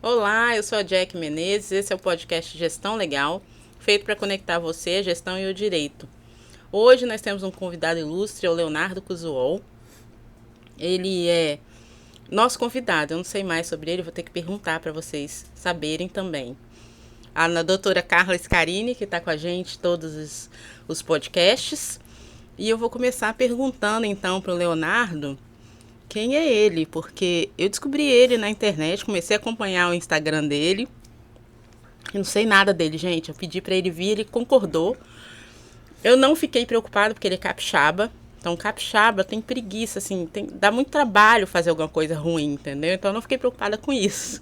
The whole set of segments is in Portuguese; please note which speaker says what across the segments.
Speaker 1: Olá, eu sou a Jack Menezes, esse é o podcast Gestão Legal, feito para conectar você, a gestão e o direito. Hoje nós temos um convidado ilustre, o Leonardo Cuzuol. Ele é nosso convidado, eu não sei mais sobre ele, vou ter que perguntar para vocês saberem também. A doutora Carla Scarini, que está com a gente todos os podcasts. E eu vou começar perguntando então para o Leonardo quem é ele, porque eu descobri ele na internet, comecei a acompanhar o Instagram dele. Eu não sei nada dele, gente. Eu pedi para ele vir, ele concordou. Eu não fiquei preocupada porque ele é capixaba. Então, capixaba tem preguiça, assim, dá muito trabalho fazer alguma coisa ruim, entendeu? Então, eu não fiquei preocupada com isso.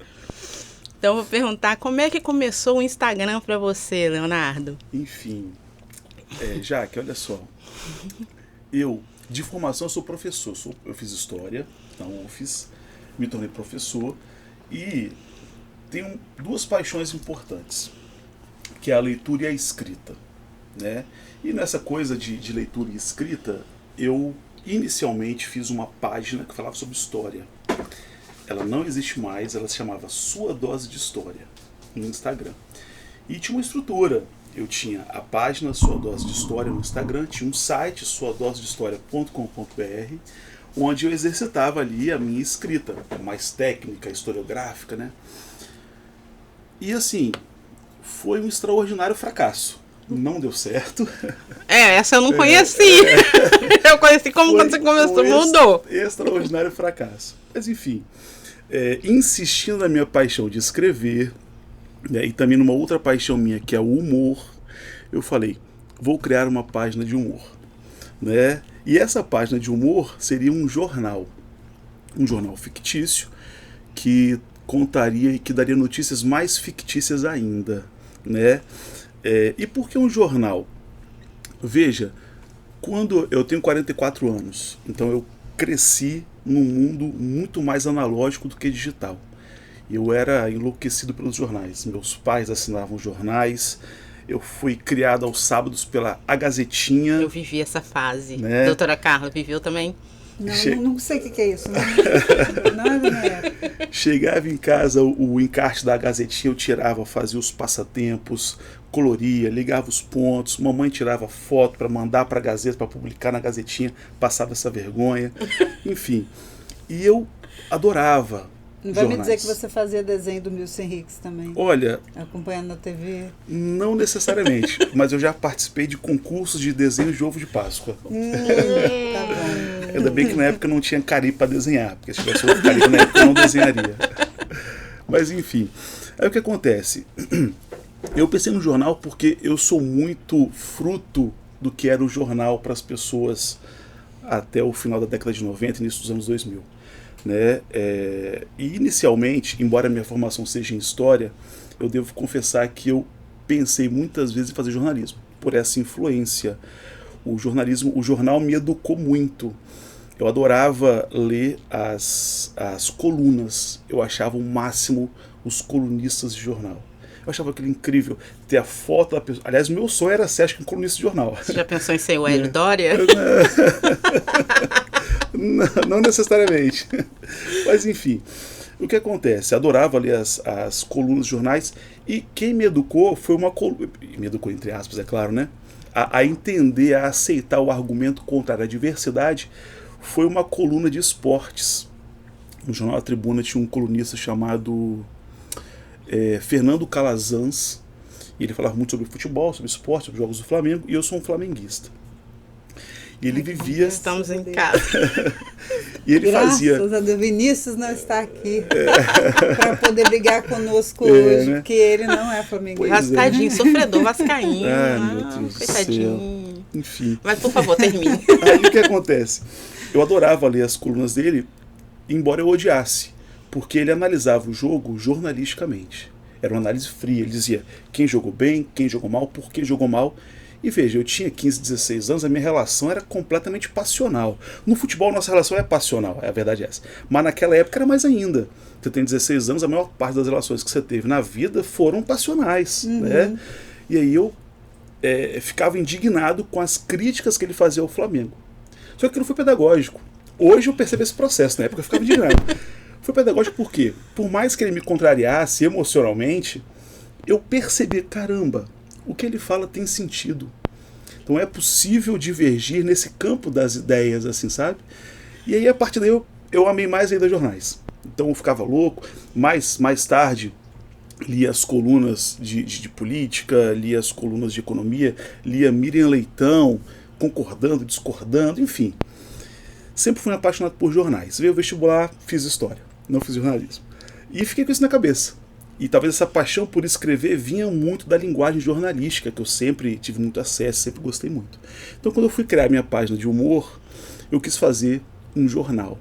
Speaker 1: Então, eu vou perguntar como é que começou o Instagram para você, Leonardo?
Speaker 2: Enfim, Jaque, olha só. Eu, de formação, sou professor. Eu fiz história na UFES, me tornei professor e tenho duas paixões importantes, que é a leitura e a escrita, né? E nessa coisa de leitura e escrita, eu inicialmente fiz uma página que falava sobre história. Ela não existe mais, ela se chamava Sua Dose de História, no Instagram. E tinha uma estrutura. Eu tinha a página Sua Dose de História no Instagram, tinha um site, suadosedehistoria.com.br, onde eu exercitava ali a minha escrita, mais técnica, historiográfica, né? E assim, foi um extraordinário fracasso. Não deu certo.
Speaker 1: Essa eu não conheci. Eu conheci quando você começou, mudou.
Speaker 2: Extraordinário fracasso. Mas enfim, insistindo na minha paixão de escrever, né, e também numa outra paixão minha, que é o humor, eu falei, vou criar uma página de humor, né? E essa página de humor seria um jornal fictício, que contaria e que daria notícias mais fictícias ainda, né? E por que um jornal? Veja, quando eu tenho 44 anos, então eu cresci num mundo muito mais analógico do que digital. Eu era enlouquecido pelos jornais. Meus pais assinavam jornais. Eu fui criado aos sábados pela A Gazetinha.
Speaker 1: Eu vivi essa fase.
Speaker 2: Né?
Speaker 1: Doutora Carla, viveu também?
Speaker 3: Não sei o que é isso. Não é da minha época.
Speaker 2: Chegava em casa, o encarte da Gazetinha eu tirava, fazia os passatempos, coloria, ligava os pontos, mamãe tirava foto para mandar para a Gazeta, para publicar na Gazetinha, passava essa vergonha, enfim. E eu adorava
Speaker 3: Não vai
Speaker 2: jornais.
Speaker 3: me dizer que você fazia desenho do Milton Henriques também?
Speaker 2: Olha,
Speaker 3: acompanhando na TV?
Speaker 2: Não necessariamente, mas eu já participei de concursos de desenho de ovo de Páscoa.
Speaker 3: Tá bom.
Speaker 2: Ainda bem que na época não tinha caribe para desenhar, porque se tivesse outro caribe na época eu não desenharia. Mas enfim, aí o que acontece? Eu pensei no jornal porque eu sou muito fruto do que era o jornal para as pessoas até o final da década de 90 e início dos anos 2000. Né? E inicialmente, embora a minha formação seja em história, eu devo confessar que eu pensei muitas vezes em fazer jornalismo, por essa influência. O jornal me educou muito. Eu adorava ler as colunas. Eu achava o máximo os colunistas de jornal. Eu achava aquilo incrível, ter a foto da pessoa. Aliás, meu sonho era ser, acho que, um colunista de jornal.
Speaker 1: Você já pensou em ser o Hélio Dória?
Speaker 2: Não necessariamente. Mas enfim, o que acontece? Adorava ler as colunas de jornais, e quem me educou foi uma coluna. Me educou entre aspas, é claro, né? A entender, a aceitar o argumento contra a diversidade, foi uma coluna de esportes. No jornal A Tribuna tinha um colunista chamado Fernando Calazans, e ele falava muito sobre futebol, sobre esporte, sobre jogos do Flamengo, e eu sou um flamenguista. E ele vivia...
Speaker 1: Estamos em casa.
Speaker 2: E ele fazia...
Speaker 3: Graças a Deus, Vinícius não está aqui para poder brigar conosco hoje, né? Porque ele não é flamenguista.
Speaker 1: Tadinho, sofredor vascaíno.
Speaker 2: Meu Deus
Speaker 1: coitadinho.
Speaker 2: Do céu. Enfim.
Speaker 1: Mas, por favor, termine.
Speaker 2: Aí o que acontece? Eu adorava ler as colunas dele, embora eu odiasse, porque ele analisava o jogo jornalisticamente. Era uma análise fria. Ele dizia quem jogou bem, quem jogou mal, por que jogou mal. E veja, eu tinha 15, 16 anos, a minha relação era completamente passional. No futebol, nossa relação é passional, a verdade é essa. Mas naquela época era mais ainda. Você tem 16 anos, a maior parte das relações que você teve na vida foram passionais. Né? E aí eu ficava indignado com as críticas que ele fazia ao Flamengo. Só que aquilo foi pedagógico. Hoje eu percebo esse processo, na época eu ficava indignado. Foi pedagógico porque, por mais que ele me contrariasse emocionalmente, eu percebi, caramba, o que ele fala tem sentido. Então é possível divergir nesse campo das ideias, assim, sabe? E aí, a partir daí, eu amei mais ainda jornais. Então eu ficava louco. Mais tarde, lia as colunas de política, lia as colunas de economia, lia Miriam Leitão, concordando, discordando, enfim. Sempre fui apaixonado por jornais. Veio o vestibular, fiz história, não fiz jornalismo. E fiquei com isso na cabeça. E talvez essa paixão por escrever vinha muito da linguagem jornalística, que eu sempre tive muito acesso, sempre gostei muito. Então, quando eu fui criar minha página de humor, eu quis fazer um jornal.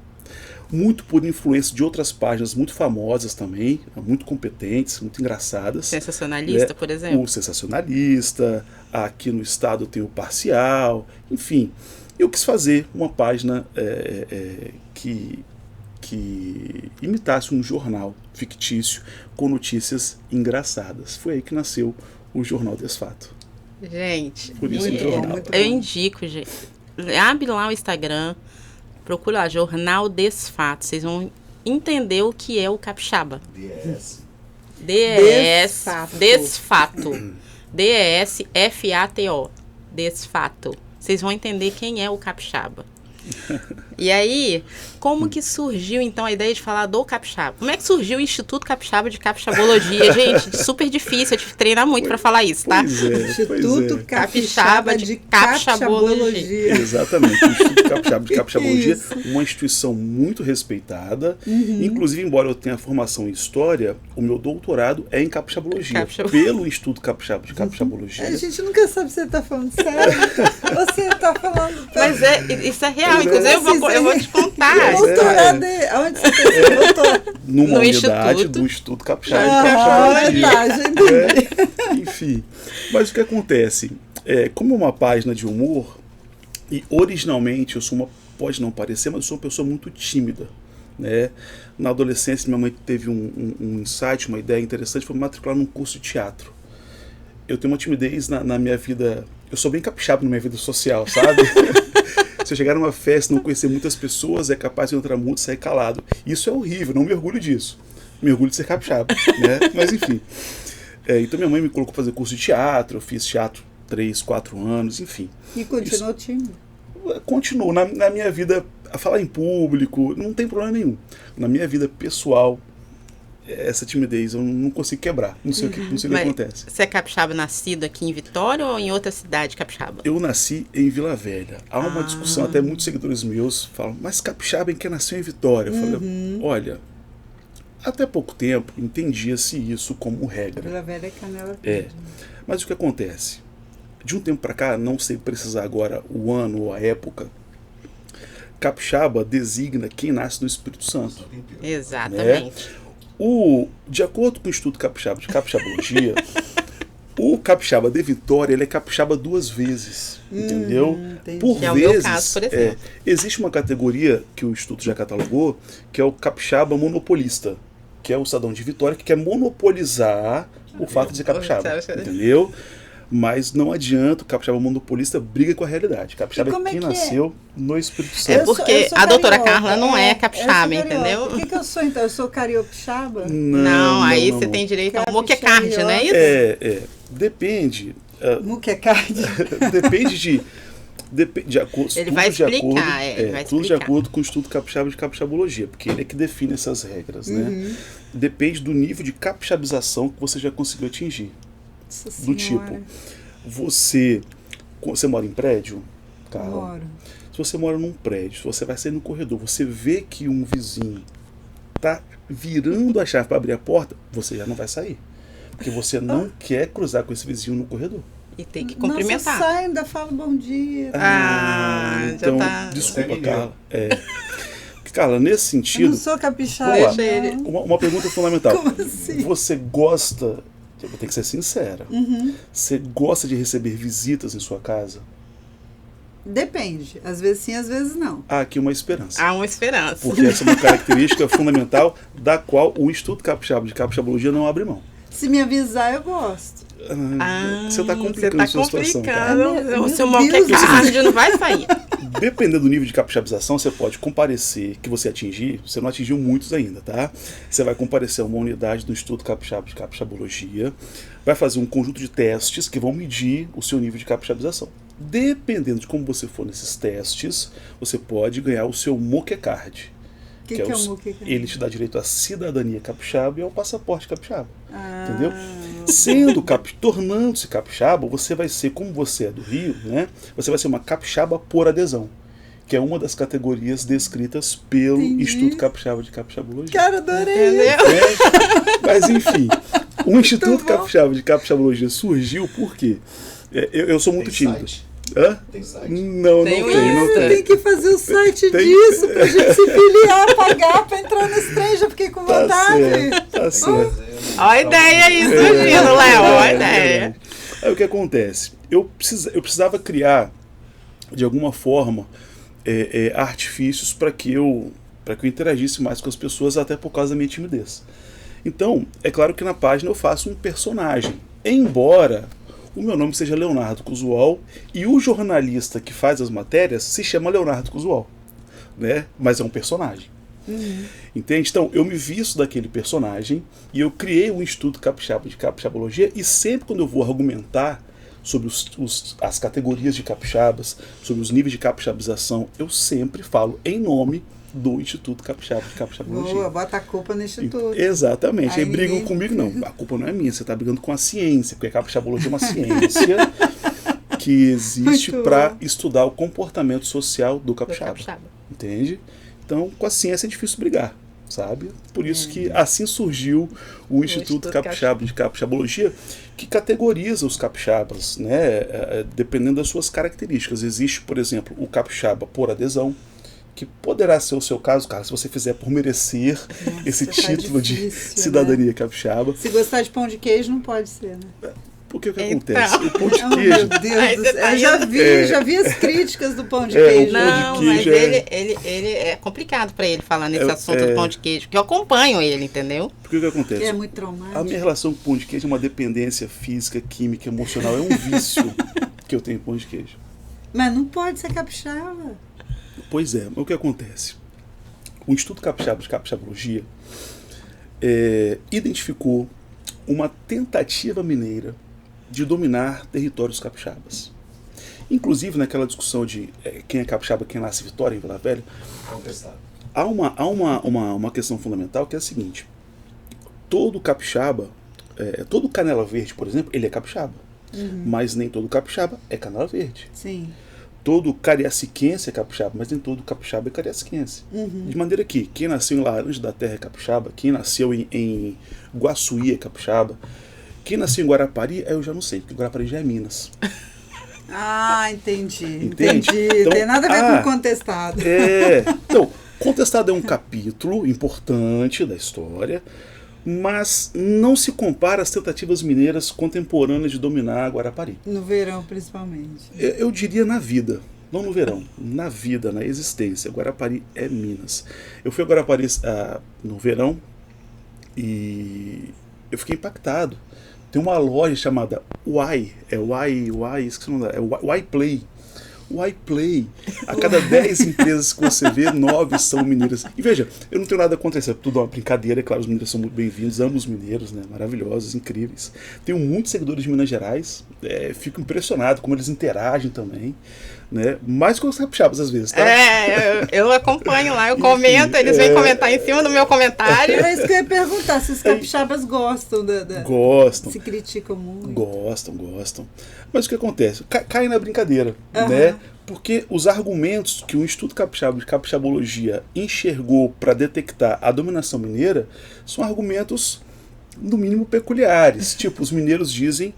Speaker 2: Muito por influência de outras páginas muito famosas também, muito competentes, muito engraçadas.
Speaker 1: Sensacionalista, por exemplo.
Speaker 2: O Sensacionalista, aqui no estado tem o Parcial, enfim. Eu quis fazer uma página que imitasse um jornal fictício com notícias engraçadas. Foi aí que nasceu o Jornal Desfato.
Speaker 1: Gente,
Speaker 2: por isso
Speaker 1: eu indico, gente. Abre lá o Instagram, procura lá, Jornal Desfato. Vocês vão entender o que é o capixaba. Desfato. D-E-S-F-A-T-O. Desfato. Vocês vão entender quem é o capixaba. E aí, como que surgiu então a ideia de falar do capixaba? Como é que surgiu o Instituto Capixaba de Capixabologia? Gente, super difícil, eu tive que treinar muito para falar isso, tá?
Speaker 3: Instituto Capixaba de Capixabologia.
Speaker 2: Exatamente, o Instituto Capixaba de Capixabologia, uma instituição muito respeitada. Inclusive, embora eu tenha formação em História, o meu doutorado é em Capixabologia, pelo Instituto Capixaba de Capixabologia.
Speaker 3: A gente nunca sabe se você está falando sério ou se está falando...
Speaker 1: Mas isso é real. Inclusive, eu vou te contar.
Speaker 3: Doutorado, onde você fez doutorado?
Speaker 2: Numa unidade do Instituto Capixaba de Capixabologia. Enfim, mas o que acontece? Como é uma página de humor, e originalmente pode não parecer, mas eu sou uma pessoa muito tímida. Né? Na adolescência, minha mãe teve um insight, uma ideia interessante, foi me matricular num curso de teatro. Eu tenho uma timidez na minha vida, eu sou bem capixaba na minha vida social, sabe? Se eu chegar numa festa e não conhecer muitas pessoas, é capaz de entrar muito e sair calado. Isso é horrível, não me orgulho disso. Me orgulho de ser capixaba, né? Mas enfim. Então minha mãe me colocou para fazer curso de teatro, eu fiz teatro 3, 4 anos, enfim.
Speaker 3: E continuou tímido?
Speaker 2: Continuo. Na minha vida, a falar em público, não tem problema nenhum. Na minha vida pessoal, essa timidez eu não consigo quebrar. Não sei o que acontece.
Speaker 1: Você é capixaba nascido aqui em Vitória ou em outra cidade capixaba?
Speaker 2: Eu nasci em Vila Velha. Há uma discussão, até muitos seguidores meus falam, mas capixaba em que nasceu em Vitória? Eu falei, olha, até pouco tempo entendia-se isso como regra.
Speaker 3: Vila Velha é Canela.
Speaker 2: Mas o que acontece? De um tempo para cá, não sei precisar agora o ano ou a época, capixaba designa quem nasce no Espírito Santo.
Speaker 1: Exatamente.
Speaker 2: Né? De acordo com o Instituto Capixaba de Capixabologia, o capixaba de Vitória, ele é capixaba 2 vezes, entendeu? Por
Speaker 1: que é
Speaker 2: vezes,
Speaker 1: o meu caso, por exemplo.
Speaker 2: Existe uma categoria que o Instituto já catalogou, que é o capixaba monopolista, que é o cidadão de Vitória que quer monopolizar o fato de ser capixaba, entendeu? Mas não adianta, o capixaba monopolista briga com a realidade. Capixaba é quem nasceu no Espírito Santo.
Speaker 1: É porque a doutora Carla não é capixaba, entendeu?
Speaker 3: O que eu sou então? Eu sou cariopixaba?
Speaker 1: Não, aí você tem direito ao moquecard, não é isso?
Speaker 2: Depende.
Speaker 3: Moquecard?
Speaker 2: Depende de acordo.
Speaker 1: Ele vai explicar,
Speaker 2: tudo de acordo com o Instituto Capixaba de Capixabologia, porque ele é que define essas regras, né? Depende do nível de capixabização que você já conseguiu atingir. Do tipo, você mora em prédio, Carla?
Speaker 3: Moro.
Speaker 2: Se você mora num prédio, se você vai sair no corredor, você vê que um vizinho tá virando a chave para abrir a porta, você já não vai sair. Porque você não quer cruzar com esse vizinho no corredor.
Speaker 1: E tem que cumprimentar.
Speaker 3: Nossa, sai, ainda falo bom dia.
Speaker 2: Então,
Speaker 1: já tá...
Speaker 2: Desculpa, Carla. Carla, nesse sentido...
Speaker 3: Eu não sou capixaba.
Speaker 2: Uma pergunta fundamental.
Speaker 3: Como assim?
Speaker 2: Você gosta... Eu tenho que ser sincera. Você gosta de receber visitas em sua casa?
Speaker 3: Depende. Às vezes sim, às vezes não.
Speaker 2: Há aqui uma esperança.
Speaker 1: Há uma esperança.
Speaker 2: Porque essa é uma característica fundamental da qual o Instituto Capixaba de Capixabologia não abre mão.
Speaker 3: Se me avisar, eu gosto.
Speaker 2: Você está complicando a sua situação.
Speaker 1: O seu moquecard não vai sair.
Speaker 2: Dependendo do nível de capixabização, você pode comparecer, que você atingir, você não atingiu muitos ainda, tá? Você vai comparecer a uma unidade do Instituto Capixaba de Capixabologia, vai fazer um conjunto de testes que vão medir o seu nível de capixabização. Dependendo de como você for nesses testes, você pode ganhar o seu moquecard.
Speaker 3: Que é o moquecard?
Speaker 2: Ele te dá direito à cidadania capixaba e ao passaporte capixaba. Entendeu? Tornando-se capixaba, você vai ser, como você é do Rio, né? Você vai ser uma capixaba por adesão, que é uma das categorias descritas pelo Instituto Capixaba de Capixabologia.
Speaker 3: Cara, adorei!
Speaker 2: Mas enfim, o Instituto Capixaba de Capixabologia surgiu porque eu sou muito tímido. Hã?
Speaker 4: Tem site?
Speaker 2: Não tem.
Speaker 3: Tem que fazer o site disso pra gente se filiar, pagar pra entrar nesse trem. Já fiquei com vontade.
Speaker 2: Tá certo.
Speaker 1: Olha a ideia aí surgindo, Léo. Olha a ideia.
Speaker 2: Aí o que acontece? Eu precisava criar, de alguma forma, artifícios para que eu interagisse mais com as pessoas, até por causa da minha timidez. Então, é claro que na página eu faço um personagem. Embora o meu nome seja Leonardo Cusual e o jornalista que faz as matérias se chama Leonardo Cusual, né? Mas é um personagem. Entende? Então, eu me visto daquele personagem e eu criei o Instituto Capixaba de Capixabologia, e sempre quando eu vou argumentar sobre as categorias de capixabas, sobre os níveis de capixabização, eu sempre falo em nome do Instituto Capixaba de Capixabologia.
Speaker 3: Boa, bota a culpa no Instituto.
Speaker 2: Exatamente. Aí brigam comigo, não. A culpa não é minha, você está brigando com a ciência, porque a capixabologia é uma ciência que existe para estudar o comportamento social do capixaba. Entende? Então, com a ciência é difícil brigar, sabe? Por isso que assim surgiu o Instituto Capixaba de Capixabologia, que categoriza os capixabas, né? Dependendo das suas características. Existe, por exemplo, o capixaba por adesão, que poderá ser o seu caso, cara, se você fizer por merecer esse título de cidadania capixaba.
Speaker 3: Se gostar de pão de queijo, não pode ser, né?
Speaker 2: Porque o que acontece? O pão de queijo...
Speaker 3: Meu Deus do céu, eu já vi as críticas do pão de queijo.
Speaker 1: Não, mas ele é complicado para ele falar nesse assunto do pão de queijo, porque eu acompanho ele, entendeu?
Speaker 2: Porque o que acontece?
Speaker 3: Que é muito traumático.
Speaker 2: A minha relação com o pão de queijo é uma dependência física, química, emocional, é um vício que eu tenho com pão de queijo.
Speaker 3: Mas não pode ser capixaba.
Speaker 2: Pois é, mas o que acontece? O Instituto Capixaba de Capixabologia identificou uma tentativa mineira de dominar territórios capixabas. Inclusive, naquela discussão de quem é capixaba, quem nasce Vitória, em Vila Velha, há uma questão fundamental, que é a seguinte: todo capixaba, todo Canela Verde, por exemplo, ele é capixaba. Mas nem todo capixaba é Canela Verde.
Speaker 3: Sim.
Speaker 2: Todo cariaciquense é capixaba, mas nem todo capixaba é cariaciquense. De maneira que quem nasceu em Laranja da Terra é capixaba, quem nasceu em Guaçuí é capixaba, quem nasceu em Guarapari, eu já não sei, porque Guarapari já é Minas.
Speaker 3: Entendi.
Speaker 2: Entende? Então,
Speaker 3: tem nada a ver com contestado.
Speaker 2: Então, contestado é um capítulo importante da história, mas não se compara às tentativas mineiras contemporâneas de dominar Guarapari.
Speaker 3: No verão, principalmente.
Speaker 2: Eu diria na vida, não no verão, na vida, na existência. Guarapari é Minas. Eu fui a Guarapari no verão e eu fiquei impactado. Tem uma loja chamada esqueci o nome dela, é Play. O iPlay, a cada 10 empresas que você vê, 9 são mineiras. E veja, eu não tenho nada contra isso, é tudo uma brincadeira, é claro, os mineiros são muito bem-vindos, amo os mineiros, né, maravilhosos, incríveis. Tenho muitos seguidores de Minas Gerais, fico impressionado como eles interagem também, né, mais com os capixabas às vezes, tá?
Speaker 1: Eu acompanho lá, eu comento, eles vêm comentar em cima do meu comentário.
Speaker 3: É isso que eu ia perguntar, se os capixabas gostam
Speaker 2: Gostam.
Speaker 3: Se criticam muito.
Speaker 2: Gostam. Mas o que acontece? Cai na brincadeira, né? Porque os argumentos que o Instituto Capixaba de Capixabologia enxergou para detectar a dominação mineira são argumentos, no mínimo, peculiares. Tipo, os mineiros dizem,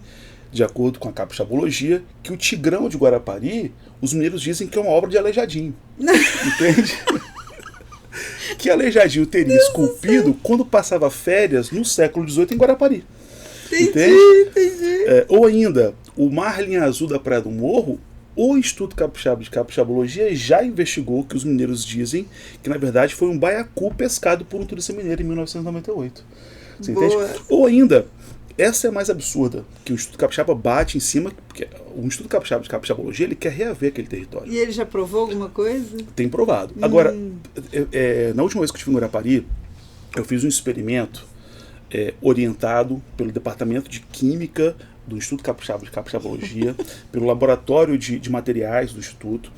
Speaker 2: de acordo com a capixabologia, que o Tigrão de Guarapari, os mineiros dizem que é uma obra de Aleijadinho. Entende? Que Aleijadinho teria esculpido quando passava férias no século XVIII em Guarapari.
Speaker 3: Entendi.
Speaker 2: Ou ainda, o Marlin Azul da Praia do Morro, o Instituto Capixaba de Capixabologia já investigou que os mineiros dizem que, na verdade, foi um baiacu pescado por um turista mineiro em 1998. Você entende? Ou ainda, essa é a mais absurda, que o Instituto Capixaba bate em cima, porque o Instituto Capixaba de Capixabologia, ele quer reaver aquele território.
Speaker 3: E ele já provou alguma coisa?
Speaker 2: Tem provado. Agora, na última vez que eu estive no Guarapari, eu fiz um experimento orientado pelo Departamento de Química do Instituto Capixaba de Capixabologia, pelo Laboratório de Materiais do Instituto,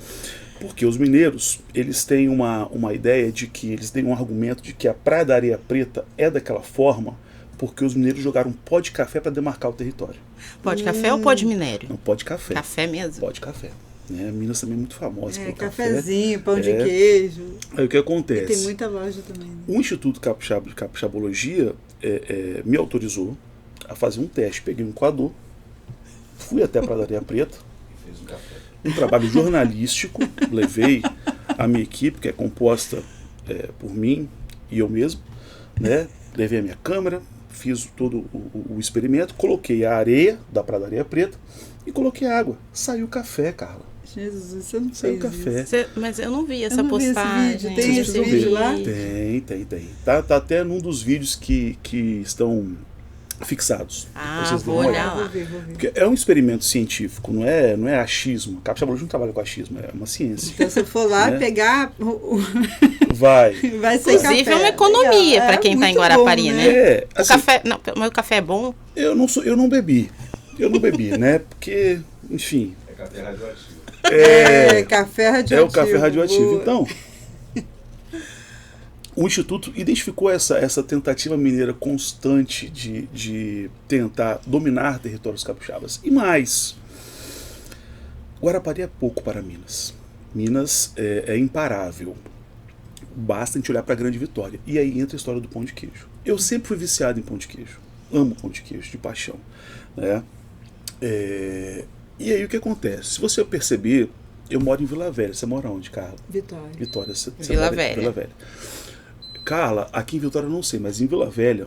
Speaker 2: porque os mineiros, eles têm uma ideia de que, eles têm um argumento de que a Praia da Areia Preta é daquela forma porque os mineiros jogaram pó de café para demarcar o território.
Speaker 1: Pó de café ou pó de minério?
Speaker 2: Não, pó de café.
Speaker 1: Café mesmo?
Speaker 2: Pó de café. Minas também é muito famosa pelo
Speaker 3: cafezinho,
Speaker 2: café.
Speaker 3: Pão de queijo.
Speaker 2: Aí o que acontece?
Speaker 3: E tem muita loja também. Né?
Speaker 2: O Instituto Capixaba de Capixabologia me autorizou a fazer um teste. Peguei um coador, fui até a Praia da Areia Preta,
Speaker 4: Fez um café.
Speaker 2: um trabalho jornalístico, levei a minha equipe, que é composta por mim e eu mesmo, né? Levei a minha câmera, fiz todo o experimento, coloquei a areia da Praia da Areia Preta e coloquei água. Saiu café, Carla.
Speaker 3: Jesus, você não
Speaker 2: Saiu
Speaker 3: fez
Speaker 2: café.
Speaker 3: isso.
Speaker 1: Mas eu não vi essa
Speaker 3: não vi esse
Speaker 1: postagem.
Speaker 3: vídeo. Tem esse vídeo lá?
Speaker 2: Tem. Tá até num dos vídeos que estão fixados. Vocês
Speaker 1: Vou
Speaker 2: dão uma
Speaker 1: olhar
Speaker 2: olhada.
Speaker 1: lá.
Speaker 3: Vou ver.
Speaker 2: Porque é um experimento científico, não é achismo. A Capixabologia não trabalha com achismo, é uma ciência.
Speaker 3: Então, se eu for lá
Speaker 2: Né?
Speaker 3: pegar,
Speaker 2: Vai
Speaker 3: ser
Speaker 1: Inclusive
Speaker 3: café.
Speaker 1: é uma economia
Speaker 3: Legal.
Speaker 1: para quem está em
Speaker 3: muito
Speaker 1: Guarapari,
Speaker 3: bom,
Speaker 1: né? O
Speaker 2: assim,
Speaker 1: café, não, mas o café é bom?
Speaker 2: eu não bebi, né? Porque, enfim,
Speaker 4: É café radioativo.
Speaker 3: Café radioativo.
Speaker 2: é o café radioativo.
Speaker 3: Boa.
Speaker 2: Então, o Instituto identificou essa tentativa mineira constante de tentar dominar territórios capixabas. E mais, Guarapari é pouco para Minas. Minas é imparável. Basta a gente olhar para a Grande Vitória. E aí entra a história do pão de queijo. Eu sempre fui viciado em pão de queijo. Amo pão de queijo, de paixão. Né? E aí o que acontece? Se você perceber, eu moro em Vila Velha. Você mora onde, Carla?
Speaker 3: Vitória.
Speaker 2: Vitória. Você
Speaker 1: Vila
Speaker 2: mora em
Speaker 1: Velha.
Speaker 2: Vila Velha. Carla, aqui em Vitória eu não sei, mas em Vila Velha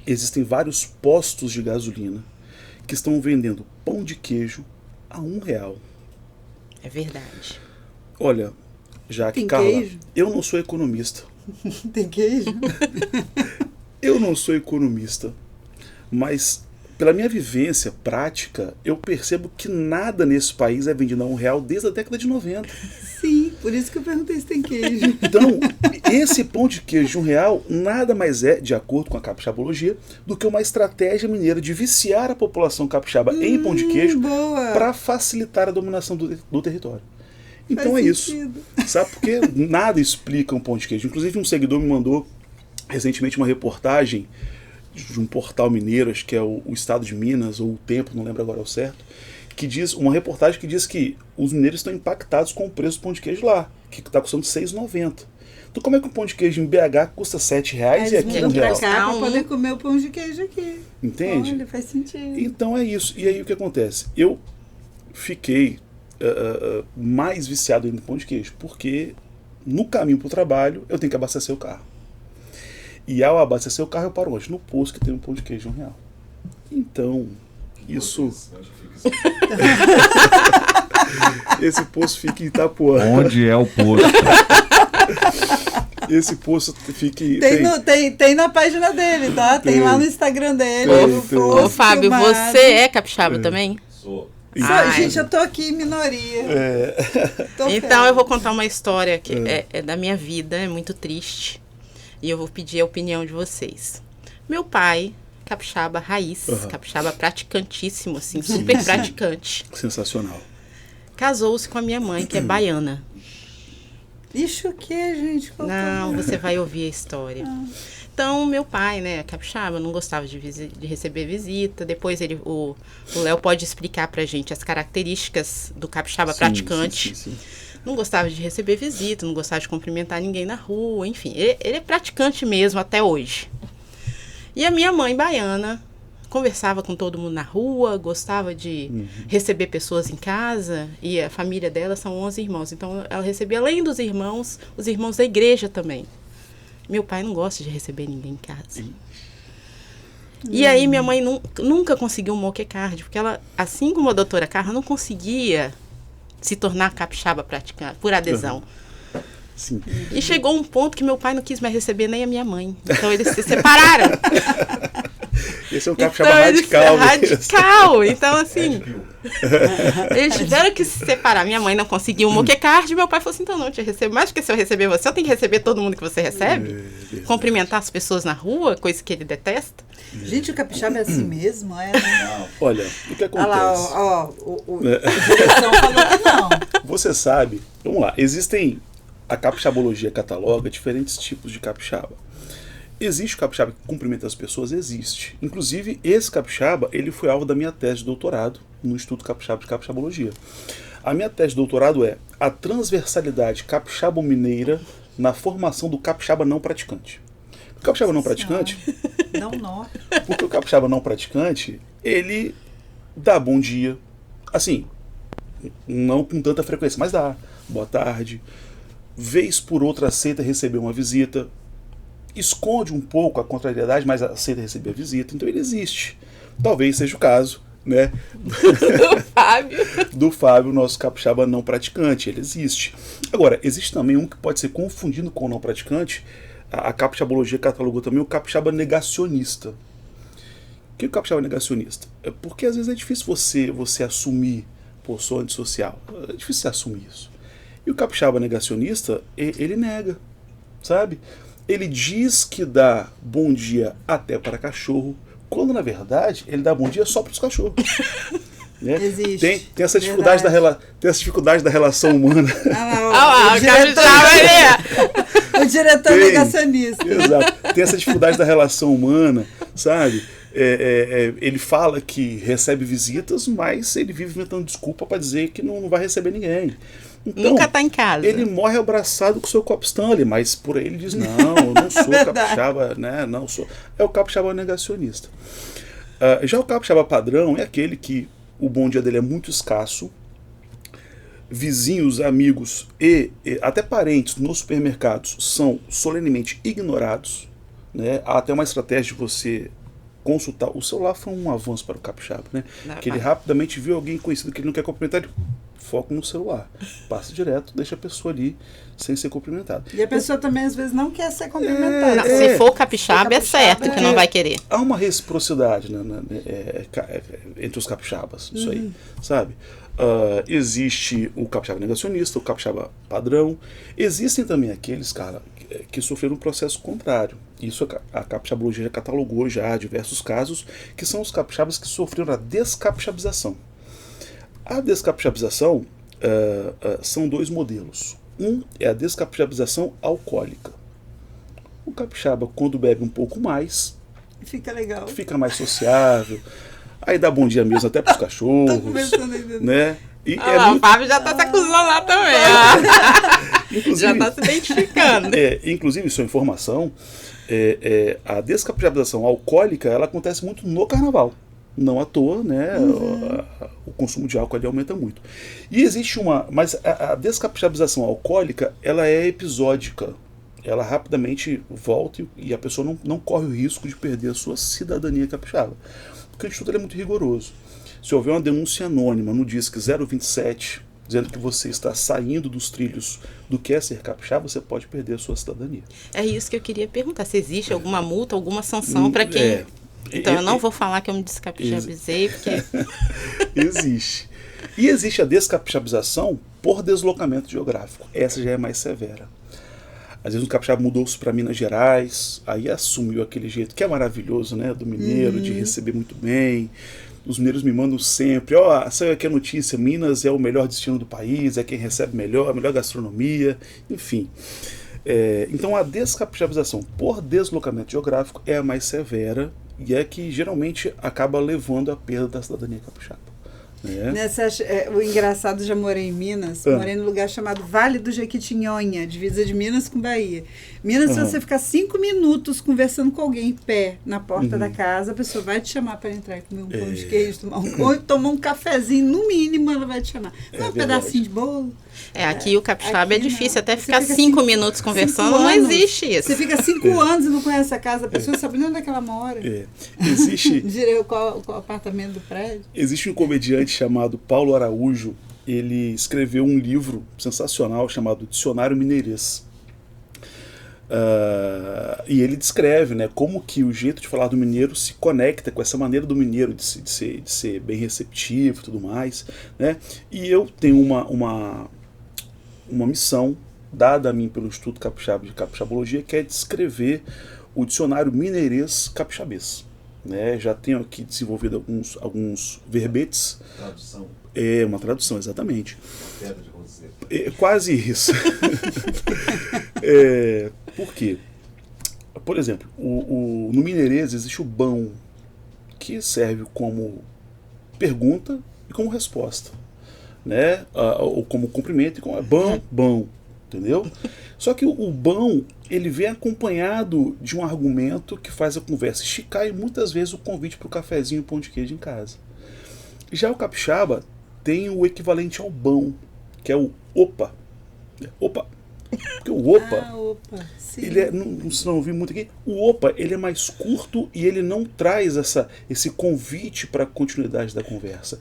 Speaker 2: existem vários postos de gasolina que estão vendendo pão de queijo a R$1.
Speaker 1: É verdade.
Speaker 2: Olha, já que,
Speaker 3: Tem
Speaker 2: Carla,
Speaker 3: queijo?
Speaker 2: eu não sou economista.
Speaker 3: Tem queijo?
Speaker 2: Eu não sou economista, mas pela minha vivência prática, eu percebo que nada nesse país é vendido a R$1 desde a década de 90.
Speaker 3: Sim, por isso que eu perguntei se tem queijo.
Speaker 2: Então, esse pão de queijo de R$1 nada mais é, de acordo com a capixabologia, do que uma estratégia mineira de viciar a população capixaba em pão de queijo
Speaker 3: Boa.
Speaker 2: para facilitar a dominação do território. Então
Speaker 3: Faz
Speaker 2: é isso.
Speaker 3: sentido.
Speaker 2: Sabe por quê? Nada explica um pão de queijo. Inclusive um seguidor me mandou recentemente uma reportagem de um portal mineiro, acho que é o Estado de Minas, ou o Tempo, não lembro agora ao certo, que diz, uma reportagem que diz que os mineiros estão impactados com o preço do pão de queijo lá, que está custando R$6,90. Então como é que um pão de queijo em BH custa R$7
Speaker 3: Aí
Speaker 2: e
Speaker 3: eles
Speaker 2: aqui
Speaker 3: mudam pra
Speaker 2: R$1?
Speaker 3: cá pra poder comer o pão de queijo aqui.
Speaker 2: Entende?
Speaker 3: Olha, faz sentido.
Speaker 2: Então é isso. E aí o que acontece? Eu fiquei mais viciado em pão de queijo, porque no caminho para o trabalho eu tenho que abastecer o carro. E ao abastecer o carro eu paro onde? No posto que tem um pão de queijo R$1. Então, isso...
Speaker 4: Onde fica isso?
Speaker 2: Esse posto fica em Itapuã.
Speaker 5: Onde é o posto?
Speaker 2: Esse posto fica em...
Speaker 3: Tem na página dele, tá? Tem lá no Instagram dele.
Speaker 2: Tem.
Speaker 1: Ô, Fábio, você é capixaba também?
Speaker 4: Sou.
Speaker 1: Ai.
Speaker 3: Gente, eu tô aqui em minoria. Tô
Speaker 1: Então
Speaker 3: perto.
Speaker 1: eu vou contar uma história que é da minha vida, é muito triste. E eu vou pedir a opinião de vocês. Meu pai, capixaba raiz, capixaba praticantíssimo, assim, super praticante.
Speaker 2: Sensacional.
Speaker 1: Casou-se com a minha mãe, que é baiana.
Speaker 3: Ixi, o que, gente?
Speaker 1: Não, você vai ouvir a história. Então, meu pai, né, capixaba, não gostava de receber visita. Depois o Léo pode explicar pra gente as características do capixaba praticante.
Speaker 2: Sim.
Speaker 1: Não gostava de receber visita, não gostava de cumprimentar ninguém na rua, enfim. Ele é praticante mesmo até hoje. E a minha mãe, baiana, conversava com todo mundo na rua, gostava de receber pessoas em casa, e a família dela são 11 irmãos. Então, ela recebia, além dos irmãos, os irmãos da igreja também. Meu pai não gosta de receber ninguém em casa. E aí, minha mãe nunca conseguiu um moquecard, porque ela, assim como a doutora Carla, não conseguia se tornar capixaba praticante, por adesão.
Speaker 2: Sim.
Speaker 1: E chegou um ponto que meu pai não quis mais receber nem a minha mãe. Então eles se separaram.
Speaker 2: Esse é um capixaba radical.
Speaker 1: Radical! Então, assim, eles tiveram que se separar. Minha mãe não conseguiu um moquecard, meu pai falou assim, então não te recebo mais, porque se eu receber você, eu tenho que receber todo mundo que você recebe. Cumprimentar as pessoas na rua, coisa que ele detesta.
Speaker 3: Gente, o capixaba é assim mesmo?
Speaker 2: Não. Olha, o que acontece?
Speaker 3: Olha lá, o direção falou que não.
Speaker 2: Você sabe, vamos lá, existem, a capixabologia cataloga diferentes tipos de capixaba. Existe o capixaba que cumprimenta as pessoas? Existe. Inclusive, esse capixaba, ele foi alvo da minha tese de doutorado no Instituto Capixaba de Capixabologia. A minha tese de doutorado é a transversalidade capixabo-mineira na formação do capixaba não praticante. O capixaba não praticante...
Speaker 3: Não, não.
Speaker 2: Porque o capixaba não praticante, ele dá bom dia, assim, não com tanta frequência, mas dá. Boa tarde. Vez por outra aceita receber uma visita. Esconde um pouco a contrariedade, mas aceita receber a visita. Então ele existe. Talvez seja o caso, né?
Speaker 1: Do Fábio.
Speaker 2: Do Fábio, nosso capixaba não praticante. Ele existe. Agora, existe também um que pode ser confundido com o não praticante. A capixabologia catalogou também o capixaba negacionista. O que é o capixaba negacionista? É porque às vezes é difícil você assumir, pô, sou antissocial. É difícil você assumir isso. E o capixaba negacionista, ele nega, sabe? Ele diz que dá bom dia até para cachorro, quando na verdade ele dá bom dia só para os cachorros. Né?
Speaker 3: Existe.
Speaker 2: Tem essa dificuldade da relação humana.
Speaker 3: O diretor negacionista.
Speaker 2: Exato. Tem essa dificuldade da relação humana, sabe? Ele fala que recebe visitas, mas ele vive inventando desculpa para dizer que não vai receber ninguém. Então,
Speaker 1: nunca tá em casa.
Speaker 2: Ele morre abraçado com o seu copo Stanley, mas por aí ele diz, não, eu não sou capixaba, né? Não sou. É o capixaba negacionista. Já o capixaba padrão é aquele que o bom dia dele é muito escasso, vizinhos, amigos e até parentes nos supermercados são solenemente ignorados, né? Há até uma estratégia de você consultar. O celular foi um avanço para o capixaba, né? Que ele rapidamente viu alguém conhecido que ele não quer cumprimentar, ele foca no celular, passa direto, deixa a pessoa ali sem ser cumprimentada.
Speaker 3: E a pessoa também às vezes não quer ser cumprimentada.
Speaker 1: Se for capixaba, é certo que não vai querer.
Speaker 2: Há uma reciprocidade, né, entre os capixabas, isso aí, sabe? Existe o capixaba negacionista, o capixaba padrão. Existem também aqueles, cara, que sofreram um processo contrário. Isso a capixabologia já catalogou já diversos casos, que são os capixabas que sofreram a descapixabização. A descapixabização são dois modelos. Um é a descapixabização alcoólica. O capixaba, quando bebe um pouco mais,
Speaker 3: fica legal,
Speaker 2: fica mais sociável, aí dá bom dia mesmo até para os cachorros, né? E
Speaker 1: o Fábio já está se acusando lá também. Já está se identificando.
Speaker 2: Inclusive, isso é informação, a descapixabização alcoólica ela acontece muito no carnaval. Não à toa, né? O consumo de álcool ali aumenta muito. E existe mas a descapixabização alcoólica, ela é episódica. Ela rapidamente volta e a pessoa não corre o risco de perder a sua cidadania capixaba. Porque o Instituto é muito rigoroso. Se houver uma denúncia anônima no DISC 027, dizendo que você está saindo dos trilhos do que é ser capixaba, você pode perder a sua cidadania.
Speaker 1: É isso que eu queria perguntar. Se existe alguma multa, alguma sanção para quem... Então eu não vou falar que eu me descapixabizei, porque...
Speaker 2: Existe. E existe a descapixabização por deslocamento geográfico. Essa já é mais severa. Às vezes o capixaba mudou-se para Minas Gerais, aí assumiu aquele jeito que é maravilhoso, né? Do mineiro, de receber muito bem. Os mineiros me mandam sempre, saiu aqui a notícia, Minas é o melhor destino do país, é quem recebe melhor, a melhor gastronomia, enfim. Então a descapixabização por deslocamento geográfico é a mais severa e é que geralmente acaba levando à perda da cidadania capixaba.
Speaker 3: O engraçado, já morei em Minas, morei num lugar chamado Vale do Jequitinhonha, divisa de Minas com Bahia. Minas, se você ficar 5 minutos conversando com alguém em pé na porta da casa, a pessoa vai te chamar para entrar e comer um pão de queijo, tomar um cafezinho, no mínimo ela vai te chamar. Um pedacinho de bolo.
Speaker 1: Aqui o capixaba é difícil, até ficar 5 minutos conversando, não existe isso.
Speaker 3: Você fica 5 anos e não conhece a casa, a pessoa sabe nem onde é que ela mora.
Speaker 2: Existe...
Speaker 3: qual apartamento do prédio.
Speaker 2: Existe um comediante chamado Paulo Araújo, ele escreveu um livro sensacional chamado Dicionário Mineirês. E ele descreve, né, como que o jeito de falar do mineiro se conecta com essa maneira do mineiro de ser bem receptivo e tudo mais, né? E eu tenho uma missão dada a mim pelo Instituto Capixaba de Capixabologia, que é descrever o dicionário mineirês capixabês. Né? Já tenho aqui desenvolvido alguns verbetes.
Speaker 4: Tradução.
Speaker 2: É uma tradução, exatamente.
Speaker 4: Pedra de conceito.
Speaker 2: Quase isso. Por quê? Por exemplo, no mineirês existe o bão, que serve como pergunta e como resposta, né? Ou como cumprimento e como bom, bom, entendeu? Só que o bom, ele vem acompanhado de um argumento que faz a conversa esticar e muitas vezes o convite para o cafezinho e pão de queijo em casa. Já o capixaba tem o equivalente ao bom, que é o opa. Opa. Porque o opa,
Speaker 3: Sim.
Speaker 2: ele se não ouviu muito aqui, o opa, ele é mais curto e ele não traz esse convite para a continuidade da conversa.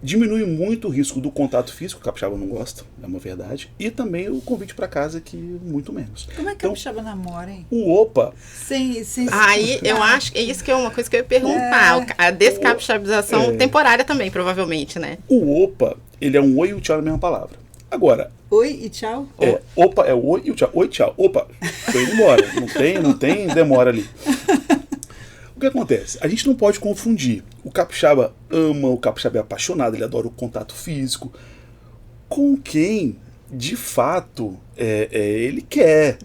Speaker 2: Diminui muito o risco do contato físico, o capixaba não gosta, é uma verdade, e também o convite para casa, que muito menos.
Speaker 3: Como é que o capixaba namora, hein?
Speaker 2: O opa...
Speaker 3: Sem
Speaker 1: Aí eu acho que isso que é uma coisa que eu ia perguntar, a descapixabização temporária também, provavelmente, né?
Speaker 2: O opa, ele é um oi e o tchau na mesma palavra. Agora...
Speaker 3: Oi e tchau?
Speaker 2: Opa é o oi e o tchau. Oi, tchau. Opa, tô indo embora. Não tem demora ali. O que acontece? A gente não pode confundir. O capixaba ama, o capixaba é apaixonado, ele adora o contato físico, com quem, de fato, ele quer.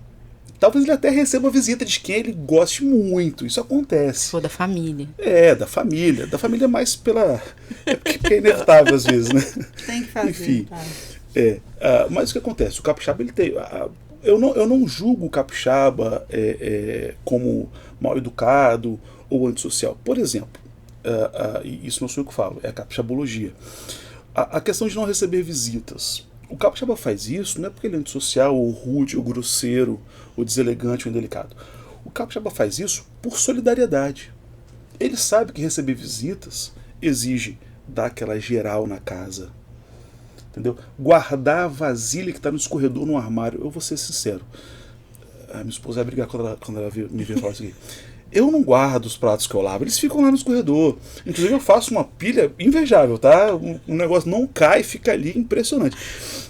Speaker 2: Talvez ele até receba a visita de quem ele goste muito. Isso acontece.
Speaker 1: Ou da família.
Speaker 2: Da família. Da família mais pela... porque é inevitável às vezes, né?
Speaker 3: Tem que fazer,
Speaker 2: enfim.
Speaker 3: tá.
Speaker 2: Mas o que acontece? O capixaba, ele tem... Eu não julgo o capixaba como mal educado ou antissocial. Por exemplo, isso não sou eu que falo, é a capixabologia. A questão de não receber visitas. O capixaba faz isso não é porque ele é antissocial, ou rude, ou grosseiro, ou deselegante, ou indelicado. O capixaba faz isso por solidariedade. Ele sabe que receber visitas exige dar aquela geral na casa. Entendeu? Guardar a vasilha que está no escorredor, no armário. Eu vou ser sincero. A minha esposa vai brigar quando ela me vê falar isso aqui. Eu não guardo os pratos que eu lavo, eles ficam lá no escorredor. Inclusive eu faço uma pilha invejável, tá? O negócio não cai, fica ali, impressionante.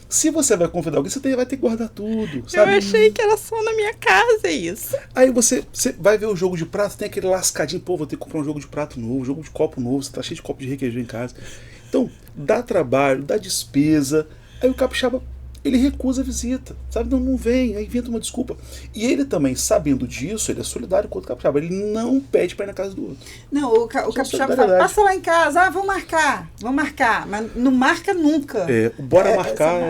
Speaker 2: Se você vai convidar alguém, você vai ter que guardar tudo, sabe?
Speaker 1: Eu achei que era só na minha casa isso.
Speaker 2: Aí você vai ver o jogo de prato, tem aquele lascadinho, pô, vou ter que comprar um jogo de prato novo, jogo de copo novo, você tá cheio de copo de requeijão em casa. Então, dá trabalho, dá despesa. Aí o capixaba, ele recusa a visita, sabe? Não vem, aí inventa uma desculpa. E ele também, sabendo disso, ele é solidário com o capixaba. Ele não pede pra ir na casa do outro.
Speaker 3: Não, o capixaba fala, passa lá em casa, vamos marcar. Mas não marca nunca.
Speaker 2: O bora marcar,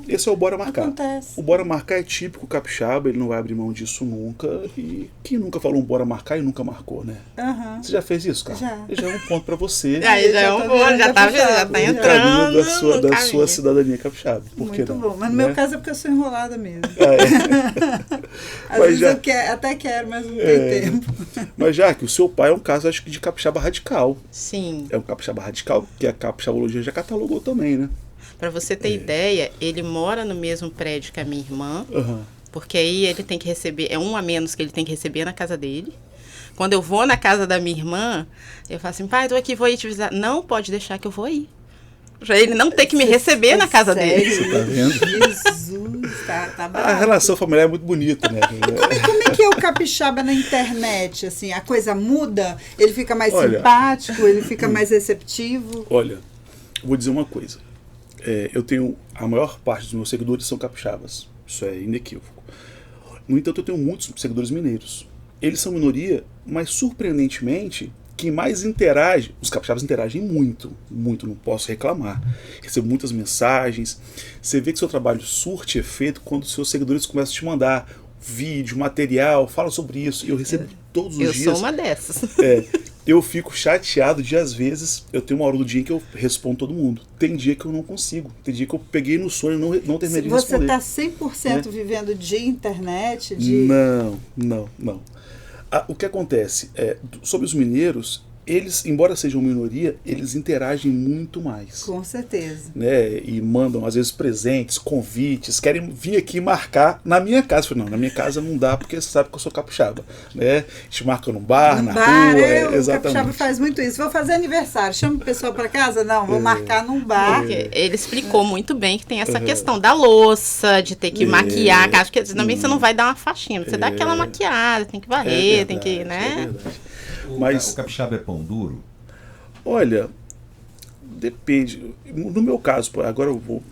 Speaker 2: esse é o bora marcar.
Speaker 3: Acontece.
Speaker 2: O bora marcar é típico capixaba, ele não vai abrir mão disso nunca. E quem nunca falou um bora marcar e nunca marcou, né?
Speaker 3: Uhum.
Speaker 2: Você já fez isso, cara?
Speaker 3: Já
Speaker 2: É um ponto pra você.
Speaker 1: Aí já é um bom, já tá entrando.
Speaker 2: Da sua cidadania capixaba. Por que
Speaker 3: muito
Speaker 2: não?
Speaker 3: bom. Mas no meu caso é porque eu sou enrolada mesmo. Às
Speaker 2: Mas
Speaker 3: vezes eu até quero, mas não tem tempo.
Speaker 2: Mas já que o seu pai é um caso, acho que de capixaba radical.
Speaker 1: Sim.
Speaker 2: É um capixaba radical, que a capixabologia já catalogou também, né?
Speaker 1: Pra você ter ideia, ele mora no mesmo prédio que a minha irmã, porque aí ele tem que receber, é um a menos que ele tem que receber na casa dele. Quando eu vou na casa da minha irmã, eu falo assim, pai, tô aqui, vou aí te visitar. Não, pode deixar que eu vou aí. Pra ele não ter que me receber na casa dele.
Speaker 2: Você tá vendo?
Speaker 3: Jesus, tá bravo.
Speaker 2: A relação familiar é muito bonita, né?
Speaker 3: Como é que é o capixaba na internet? Assim, a coisa muda? Ele fica mais simpático? Ele fica mais receptivo?
Speaker 2: Olha, vou dizer uma coisa. Eu tenho... A maior parte dos meus seguidores são capixabas. Isso é inequívoco. No entanto, eu tenho muitos seguidores mineiros. Eles são minoria, mas surpreendentemente... Quem mais interage, os capixabas interagem muito, não posso reclamar. Recebo muitas mensagens. Você vê que seu trabalho surte efeito quando os seus seguidores começam a te mandar vídeo, material, fala sobre isso. E eu recebo todos os dias.
Speaker 1: Eu sou uma dessas.
Speaker 2: Eu fico chateado de, às vezes, eu tenho uma hora do dia que eu respondo todo mundo. Tem dia que eu não consigo. Tem dia que eu peguei no sonho e não terminei de responder.
Speaker 3: Você está 100% vivendo de internet?
Speaker 2: Não. O que acontece sobre os mineiros, eles, embora sejam minoria, eles interagem muito mais.
Speaker 3: Com certeza.
Speaker 2: Né? E mandam, às vezes, presentes, convites, querem vir aqui marcar na minha casa. Eu falei, não, na minha casa não dá, porque você sabe que eu sou capixaba. Né? A gente marca num bar, na rua.
Speaker 3: O capixaba faz muito isso. Vou fazer aniversário, chama o pessoal para casa? Não, vou marcar num bar.
Speaker 1: Ele explicou muito bem que tem essa questão da louça, de ter que maquiar a casa, porque também você não vai dar uma faxina, você dá aquela maquiada, tem que varrer, tem que, né?
Speaker 2: Mas
Speaker 5: o capixaba é pão duro?
Speaker 2: Olha, depende. No meu caso, agora eu vou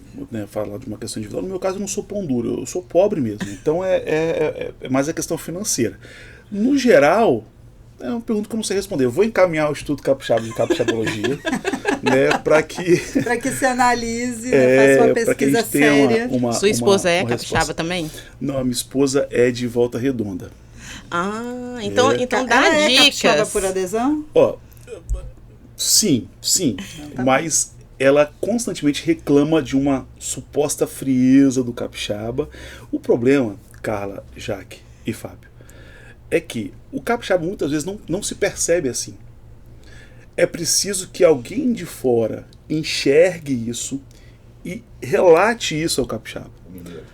Speaker 2: falar de uma questão individual. No meu caso, eu não sou pão duro, eu sou pobre mesmo. Então é mais a questão financeira. No geral, é uma pergunta que eu não sei responder. Eu vou encaminhar o Instituto Capixaba de Capixabologia, né, para que
Speaker 3: você analise, né, faça uma pesquisa séria.
Speaker 1: Sua esposa é capixaba também?
Speaker 2: Não, a minha esposa é de Volta Redonda.
Speaker 1: Ah, então dá
Speaker 3: ela
Speaker 1: dicas.
Speaker 3: É capixaba por adesão?
Speaker 2: Ó, sim, mas ela constantemente reclama de uma suposta frieza do capixaba. O problema, Carla, Jaque e Fábio, é que o capixaba muitas vezes não se percebe assim. É preciso que alguém de fora enxergue isso e relate isso ao capixaba.
Speaker 4: Mineiro.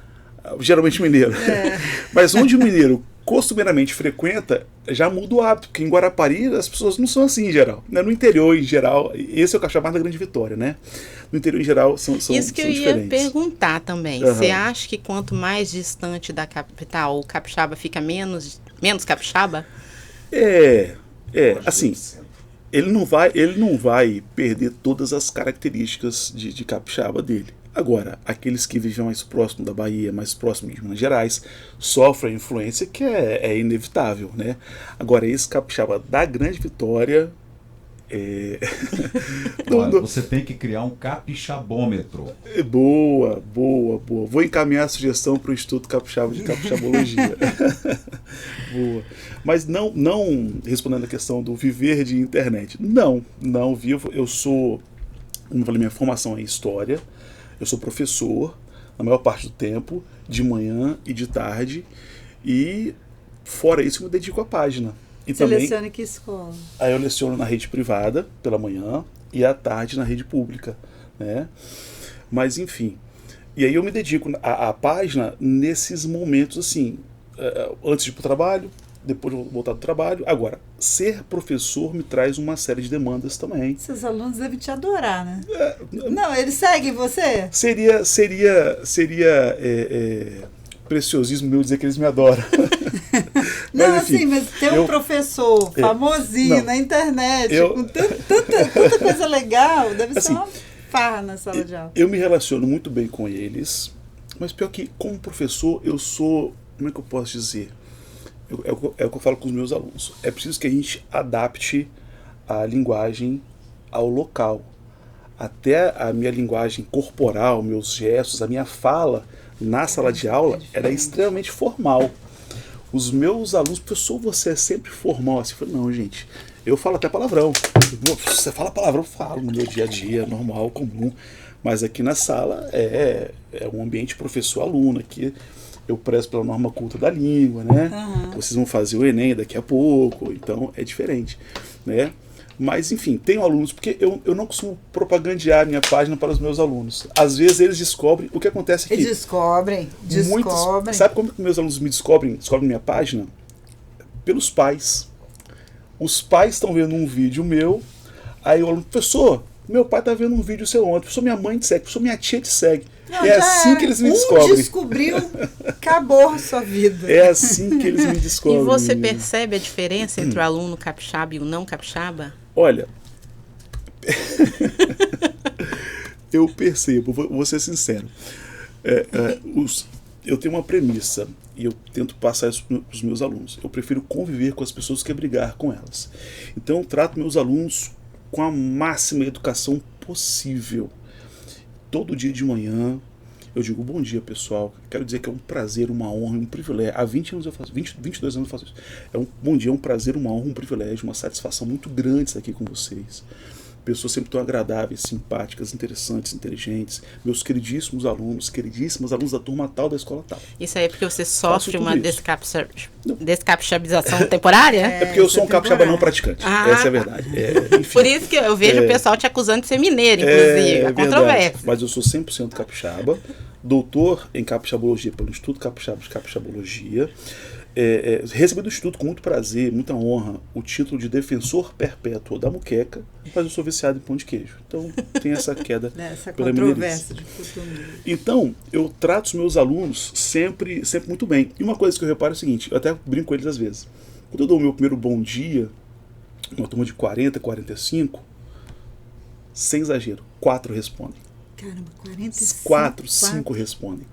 Speaker 2: Geralmente mineiro. Mas onde o mineiro costumeiramente frequenta, já muda o hábito, porque em Guarapari as pessoas não são assim em geral. Né? No interior, em geral, esse é o capixaba da Grande Vitória, né? No interior, em geral, são
Speaker 1: isso que
Speaker 2: são
Speaker 1: eu ia
Speaker 2: diferentes.
Speaker 1: Perguntar também. Você acha que quanto mais distante da capital, o capixaba fica menos capixaba?
Speaker 2: Assim, ele não vai perder todas as características de capixaba dele. Agora, aqueles que vivem mais próximo da Bahia, mais próximo de Minas Gerais, sofrem a influência que é inevitável, né? Agora, esse capixaba da Grande Vitória...
Speaker 5: Você tem que criar um capixabômetro.
Speaker 2: Boa. Vou encaminhar a sugestão para o Instituto Capixaba de Capixabologia. Boa. Mas não respondendo a questão do viver de internet. Não vivo. Eu sou, como eu falei, minha formação é em História. Eu sou professor, na maior parte do tempo, de manhã e de tarde. E, fora isso, eu me dedico à página. E
Speaker 3: você leciona em que escola?
Speaker 2: Aí eu leciono na rede privada, pela manhã, e à tarde na rede pública. Né? Mas, enfim. E aí eu me dedico à página nesses momentos, assim, antes de ir para o trabalho, depois de voltar do trabalho. Agora, ser professor me traz uma série de demandas também.
Speaker 3: Seus alunos devem te adorar, né? Não, eles seguem você?
Speaker 2: Seria preciosismo meu dizer que eles me adoram.
Speaker 3: Não, mas, enfim, assim, mas ter um professor famosinho na internet, com tanta coisa legal, deve ser uma farra na sala de aula.
Speaker 2: Eu me relaciono muito bem com eles, mas pior que, como professor, eu sou... Como é que eu posso dizer? É o que eu falo com os meus alunos. É preciso que a gente adapte a linguagem ao local. Até a minha linguagem corporal, meus gestos, a minha fala na sala de aula era extremamente formal. Os meus alunos, professor, você é sempre formal. Assim, eu falei, não, gente, eu falo até palavrão. Você fala palavrão, eu falo no meu dia a dia, normal, comum. Mas aqui na sala é um ambiente professor-aluno, aqui eu prezo pela norma culta da língua, né? Vocês vão fazer o Enem daqui a pouco, então é diferente, né? Mas, enfim, tenho alunos, porque eu não costumo propagandear minha página para os meus alunos. Às vezes eles descobrem, o que acontece aqui.
Speaker 3: Descobrem.
Speaker 2: Sabe como que meus alunos me descobrem minha página? Pelos pais. Os pais estão vendo um vídeo meu, aí o aluno, professor, meu pai está vendo um vídeo seu ontem, professor, minha mãe te segue, professor, minha tia te segue.
Speaker 3: Não,
Speaker 2: é assim que eles me descobrem.
Speaker 3: Descobriu, acabou a sua vida.
Speaker 2: É assim que eles me descobrem.
Speaker 1: E você percebe a diferença entre o aluno capixaba e o não capixaba?
Speaker 2: Olha, eu percebo, vou ser sincero. Eu tenho uma premissa e eu tento passar isso para os meus alunos. Eu prefiro conviver com as pessoas que brigar com elas. Então eu trato meus alunos com a máxima educação possível. Todo dia de manhã eu digo, bom dia, pessoal. Quero dizer que é um prazer, uma honra, um privilégio. Há 20 anos eu faço, 22 anos eu faço isso. Bom dia, é um prazer, uma honra, um privilégio, uma satisfação muito grande estar aqui com vocês. pessoas sempre tão agradáveis, simpáticas, interessantes, inteligentes, meus queridíssimas alunos da turma tal da escola tal.
Speaker 1: Isso aí é porque você sofre
Speaker 2: tudo
Speaker 1: uma
Speaker 2: isso.
Speaker 1: descapixabização temporária?
Speaker 2: É porque eu sou um capixaba não praticante,
Speaker 1: Ah,
Speaker 2: essa é a verdade. Enfim,
Speaker 1: Por isso que eu vejo o pessoal te acusando de ser mineiro, inclusive. Há
Speaker 2: verdade.
Speaker 1: controvérsia.
Speaker 2: Mas eu sou 100% capixaba, doutor em capixabologia pelo Instituto Capixaba de Capixabologia. Recebi do Instituto com muito prazer, muita honra, o título de defensor perpétuo da muqueca, mas eu sou viciado em pão de queijo. Então tem essa queda
Speaker 3: Essa
Speaker 2: pela
Speaker 3: controvérsia
Speaker 2: mineirice.
Speaker 3: de costume.
Speaker 2: Então, eu trato os meus alunos sempre muito bem. E uma coisa que eu reparo é o seguinte, eu até brinco com eles às vezes. Quando eu dou o meu primeiro bom dia, uma turma de 40, 45, sem exagero, 4 respondem.
Speaker 3: Caramba, 45.
Speaker 2: 4, 5 respondem.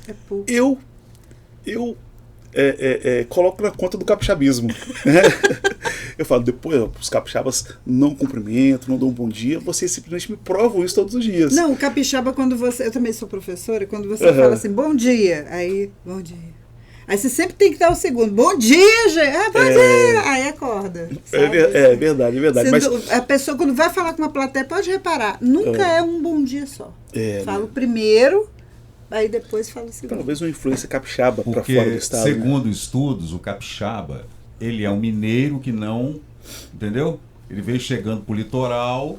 Speaker 3: É pouco.
Speaker 2: Eu coloco na conta do capixabismo. Né? Eu falo, depois os capixabas não cumprimentam, não dão um bom dia, vocês simplesmente me provam isso todos os dias.
Speaker 3: Não, o capixaba, quando você... Eu também sou professora, quando você fala assim, bom dia, aí, bom dia. Aí você sempre tem que dar o segundo, bom dia, gente. Ah, bom dia. Aí acorda. Sabe?
Speaker 2: É verdade. Mas,
Speaker 3: A pessoa, quando vai falar com uma plateia, pode reparar, nunca é um bom dia só. Fala o
Speaker 2: né?
Speaker 3: primeiro, aí depois fala o segundo.
Speaker 2: Talvez uma influência capixaba para
Speaker 5: Porque,
Speaker 2: fora do estado.
Speaker 5: segundo estudos, o capixaba, ele é um mineiro que não, entendeu? Ele veio chegando pro litoral,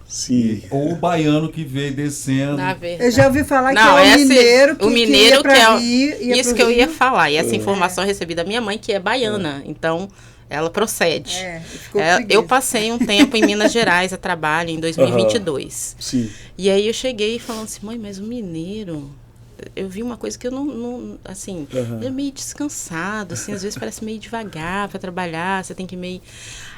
Speaker 2: Sim.
Speaker 5: ou o baiano que veio descendo.
Speaker 1: Na verdade.
Speaker 3: Eu já ouvi falar
Speaker 1: Não,
Speaker 3: que é o mineiro que,
Speaker 1: o mineiro
Speaker 3: ia pra
Speaker 1: que é
Speaker 3: Rio, ia
Speaker 1: isso
Speaker 3: pro
Speaker 1: que eu ia
Speaker 3: Rio.
Speaker 1: falar. E essa informação eu recebi da minha mãe, que é baiana. Então, ela procede.
Speaker 3: Ficou
Speaker 1: Eu
Speaker 3: preguiça.
Speaker 1: passei um tempo em Minas Gerais a trabalho, em 2022.
Speaker 2: Sim.
Speaker 1: E aí eu cheguei falando assim, mãe, mas o mineiro... Eu vi uma coisa que eu não assim, ele é meio descansado, assim, às vezes parece meio devagar para trabalhar, você tem que meio...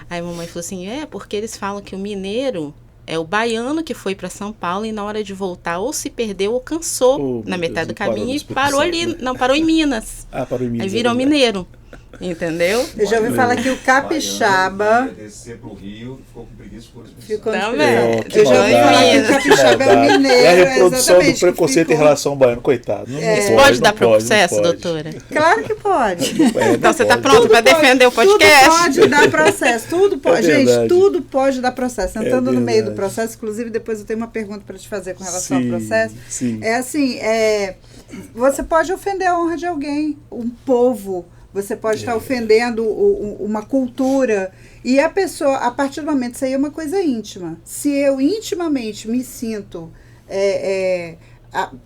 Speaker 1: Aí a mamãe falou assim, porque eles falam que o mineiro é o baiano que foi para São Paulo e na hora de voltar ou se perdeu ou cansou na metade do caminho e parou ali,
Speaker 2: né?
Speaker 1: não, parou em Minas.
Speaker 2: Parou em Minas.
Speaker 1: Aí virou mineiro, entendeu?
Speaker 3: Eu já ouvi falar que o capixaba...
Speaker 5: Ia descer pro Rio, ficou com preguiça por
Speaker 3: Ficou
Speaker 1: Também.
Speaker 2: Que
Speaker 3: Eu já ouvi
Speaker 2: maldade,
Speaker 3: falar que o
Speaker 1: Minas.
Speaker 3: capixaba é o
Speaker 2: maldade.
Speaker 3: mineiro.
Speaker 2: É a reprodução
Speaker 3: exatamente,
Speaker 2: do preconceito
Speaker 3: que
Speaker 2: em relação ao baiano, coitado. Não
Speaker 1: Pode dar
Speaker 2: não
Speaker 1: processo,
Speaker 2: não pode.
Speaker 1: doutora?
Speaker 3: Claro que pode.
Speaker 1: Então você tá
Speaker 2: pode.
Speaker 1: pronto para defender o podcast?
Speaker 3: Tudo pode dar processo. Tudo pode.
Speaker 2: É
Speaker 3: Gente,
Speaker 2: verdade.
Speaker 3: tudo pode dar processo. Entrando no meio do
Speaker 2: verdade.
Speaker 3: processo, inclusive, depois eu tenho uma pergunta para te fazer com relação
Speaker 2: Sim,
Speaker 3: ao processo.
Speaker 2: sim.
Speaker 3: É assim, você pode ofender a honra de alguém, um povo. Você pode estar ofendendo uma cultura. E a pessoa, a partir do momento, isso aí é uma coisa íntima. Se eu intimamente me sinto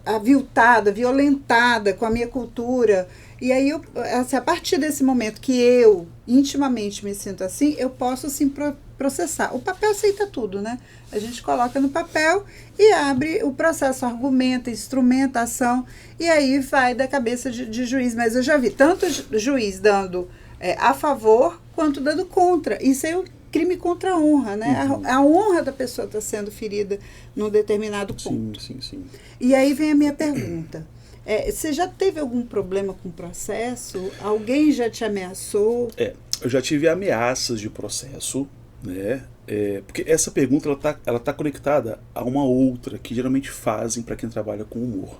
Speaker 3: aviltada, violentada com a minha cultura, e aí, a partir desse momento que eu intimamente me sinto assim, eu posso sim processar. O papel aceita tudo, né? A gente coloca no papel e abre o processo, argumenta, instrumenta a ação, e aí vai da cabeça de juiz. Mas eu já vi tanto juiz dando a favor quanto dando contra. Isso é um crime contra a honra, né? A honra da pessoa está sendo ferida num determinado ponto.
Speaker 2: Sim.
Speaker 3: E aí vem a minha pergunta. Você já teve algum problema com o processo? Alguém já te ameaçou?
Speaker 2: Eu já tive ameaças de processo, né? Porque essa pergunta ela tá conectada a uma outra que geralmente fazem para quem trabalha com humor.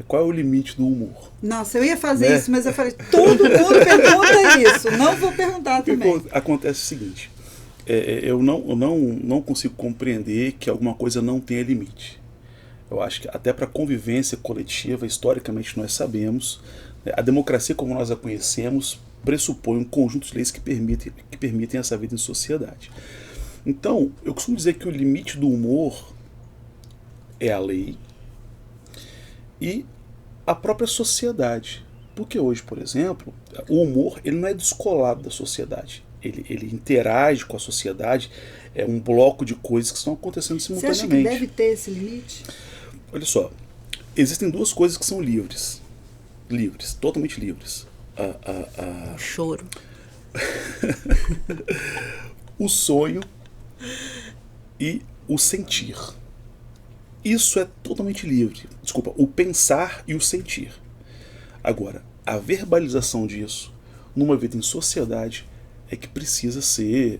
Speaker 2: Qual é o limite do humor?
Speaker 3: Nossa, eu ia fazer isso, mas eu falei, todo mundo pergunta isso. Não vou perguntar também.
Speaker 2: Acontece o seguinte, eu não consigo compreender que alguma coisa não tenha limite. Eu acho que até para a convivência coletiva, historicamente nós sabemos, né, a democracia como nós a conhecemos pressupõe um conjunto de leis que permitem essa vida em sociedade. Então, eu costumo dizer que o limite do humor é a lei e a própria sociedade. Porque hoje, por exemplo, o humor ele não é descolado da sociedade. Ele interage com a sociedade, é um bloco de coisas que estão acontecendo
Speaker 3: Você
Speaker 2: simultaneamente.
Speaker 3: acha que deve ter esse limite?
Speaker 2: Olha só, existem duas coisas que são livres, totalmente livres.
Speaker 1: O choro.
Speaker 2: O sonho e o sentir. Isso é totalmente livre. Desculpa, o pensar e o sentir. Agora, a verbalização disso, numa vida em sociedade, é que precisa ser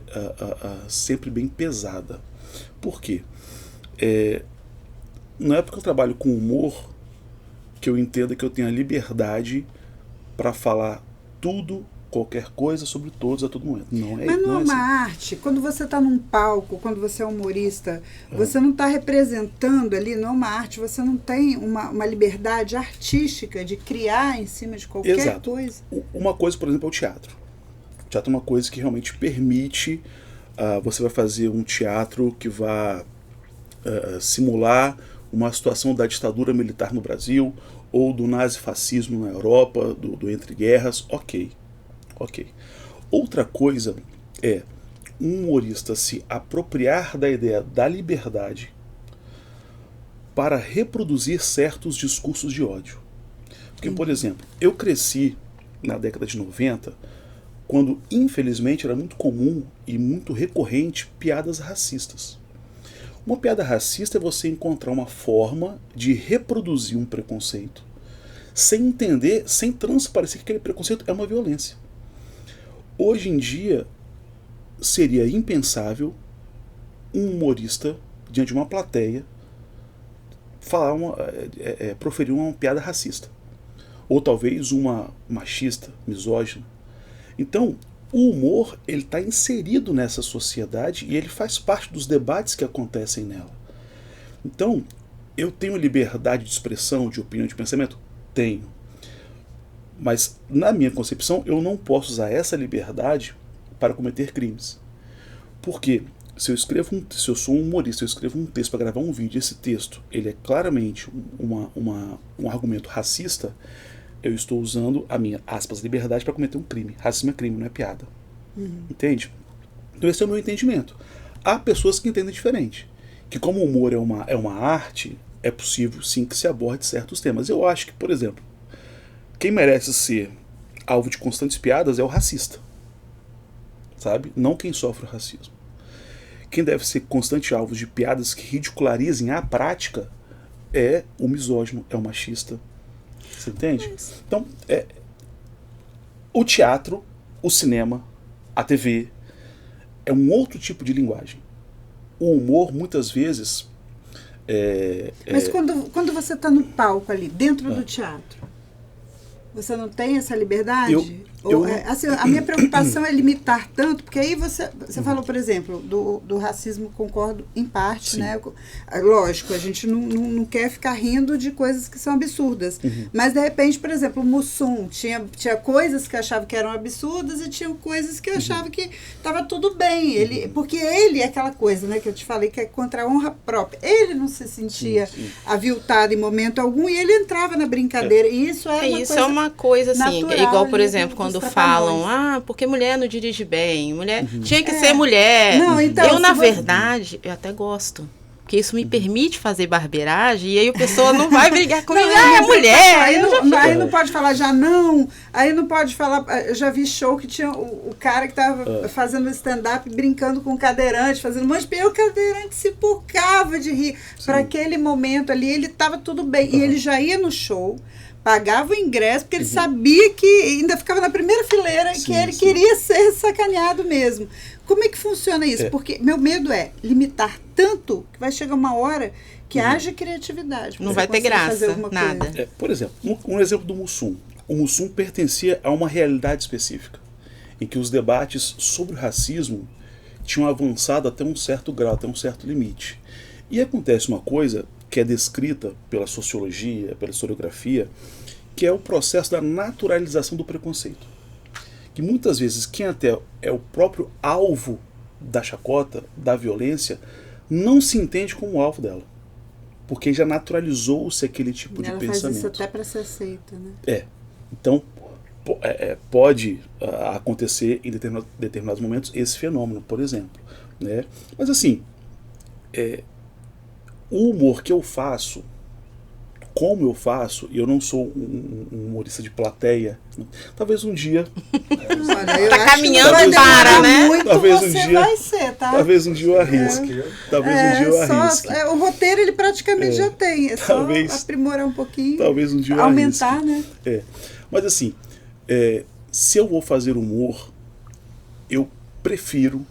Speaker 2: sempre bem pesada. Por quê? Não é porque eu trabalho com humor que eu entenda que eu tenho a liberdade para falar tudo qualquer coisa sobre todos a todo momento. Não é,
Speaker 3: Mas não é
Speaker 2: assim.
Speaker 3: uma arte. Quando você está num palco, quando você é humorista, você não está representando ali, não é uma arte, você não tem uma liberdade artística de criar em cima de qualquer
Speaker 2: Exato.
Speaker 3: coisa.
Speaker 2: Uma coisa, por exemplo, é o teatro. O teatro é uma coisa que realmente permite, você vai fazer um teatro que vai simular uma situação da ditadura militar no Brasil, ou do nazifascismo na Europa, do entre guerras, ok. Outra coisa é um humorista se apropriar da ideia da liberdade para reproduzir certos discursos de ódio. Porque, por exemplo, eu cresci na década de 90, quando, infelizmente, era muito comum e muito recorrente piadas racistas. Uma piada racista é você encontrar uma forma de reproduzir um preconceito sem entender, sem transparecer que aquele preconceito é uma violência. Hoje em dia, seria impensável um humorista, diante de uma plateia, proferir uma piada racista. Ou talvez uma machista, misógina. Então, o humor ele está inserido nessa sociedade e ele faz parte dos debates que acontecem nela. Então, eu tenho liberdade de expressão, de opinião, de pensamento? Tenho. Mas, na minha concepção, eu não posso usar essa liberdade para cometer crimes. Porque se eu sou um humorista, eu escrevo um texto para gravar um vídeo, esse texto ele é claramente um argumento racista, eu estou usando a minha, aspas, liberdade para cometer um crime. Racismo é crime, não é piada. Entende? Então esse é o meu entendimento. Há pessoas que entendem diferente. Que como o humor é uma arte, é possível sim que se aborde certos temas. Eu acho que, por exemplo, quem merece ser alvo de constantes piadas é o racista. Sabe? Não quem sofre o racismo. Quem deve ser constante alvo de piadas que ridicularizem a prática é o misógino, é o machista. Você entende? Então, o teatro, o cinema, a TV, é um outro tipo de linguagem. O humor, muitas vezes...
Speaker 3: Mas quando você está no palco ali, dentro do teatro, você não tem essa liberdade? Assim, a minha preocupação é limitar tanto, porque aí você falou, por exemplo, do racismo, concordo em parte, né? Lógico, a gente não quer ficar rindo de coisas que são absurdas. Mas, de repente, por exemplo, o Mussum tinha coisas que eu achava que eram absurdas e tinha coisas que eu achava que estava tudo bem. Porque ele é aquela coisa, né, que eu te falei, que é contra a honra própria. Ele não se sentia aviltado em momento algum e ele entrava na brincadeira. E isso é
Speaker 1: uma coisa assim,
Speaker 3: natural,
Speaker 1: igual, por
Speaker 3: né,
Speaker 1: exemplo, quando
Speaker 3: dos
Speaker 1: falam, porque mulher não dirige bem, mulher tinha que ser mulher.
Speaker 3: Não, então,
Speaker 1: eu, na verdade, eu até gosto. Porque isso me permite fazer barbeiragem e aí a pessoa não vai brigar comigo, é mulher.
Speaker 3: Aí não pode falar aí não pode falar, eu já vi show que tinha o cara que estava fazendo stand-up, brincando com o cadeirante, fazendo um monte de... o cadeirante se pocava de rir. Para aquele momento ali, ele estava tudo bem. E ele já ia no show, pagava o ingresso, porque ele sabia que ainda ficava na primeira fileira, que ele queria ser sacaneado mesmo. Como é que funciona isso? Porque meu medo é limitar tanto que vai chegar uma hora que haja criatividade.
Speaker 1: Não vai ter graça, nada.
Speaker 2: Por exemplo, um exemplo do Mussum. O Mussum pertencia a uma realidade específica, em que os debates sobre o racismo tinham avançado até um certo grau, até um certo limite. E acontece uma coisa que é descrita pela sociologia, pela historiografia, que é o processo da naturalização do preconceito. Que muitas vezes quem até é o próprio alvo da chacota, da violência, não se entende como alvo dela. Porque já naturalizou-se aquele tipo de pensamento. Ela faz isso
Speaker 3: até para ser aceita, né?
Speaker 2: Então, pode acontecer em determinados momentos esse fenômeno, por exemplo. Né? Mas assim, o humor que eu faço, como eu faço, e eu não sou um humorista de plateia, talvez um dia...
Speaker 1: Tá caminhando para, né?
Speaker 3: Muito talvez você vai ser, tá?
Speaker 2: Talvez um dia eu arrisque. Talvez um dia eu arrisque.
Speaker 3: O roteiro ele praticamente já tem, é talvez, só aprimorar um pouquinho,
Speaker 2: talvez um dia eu
Speaker 3: aumentar,
Speaker 2: arrisque.
Speaker 3: Né?
Speaker 2: Mas assim, se eu vou fazer humor, eu prefiro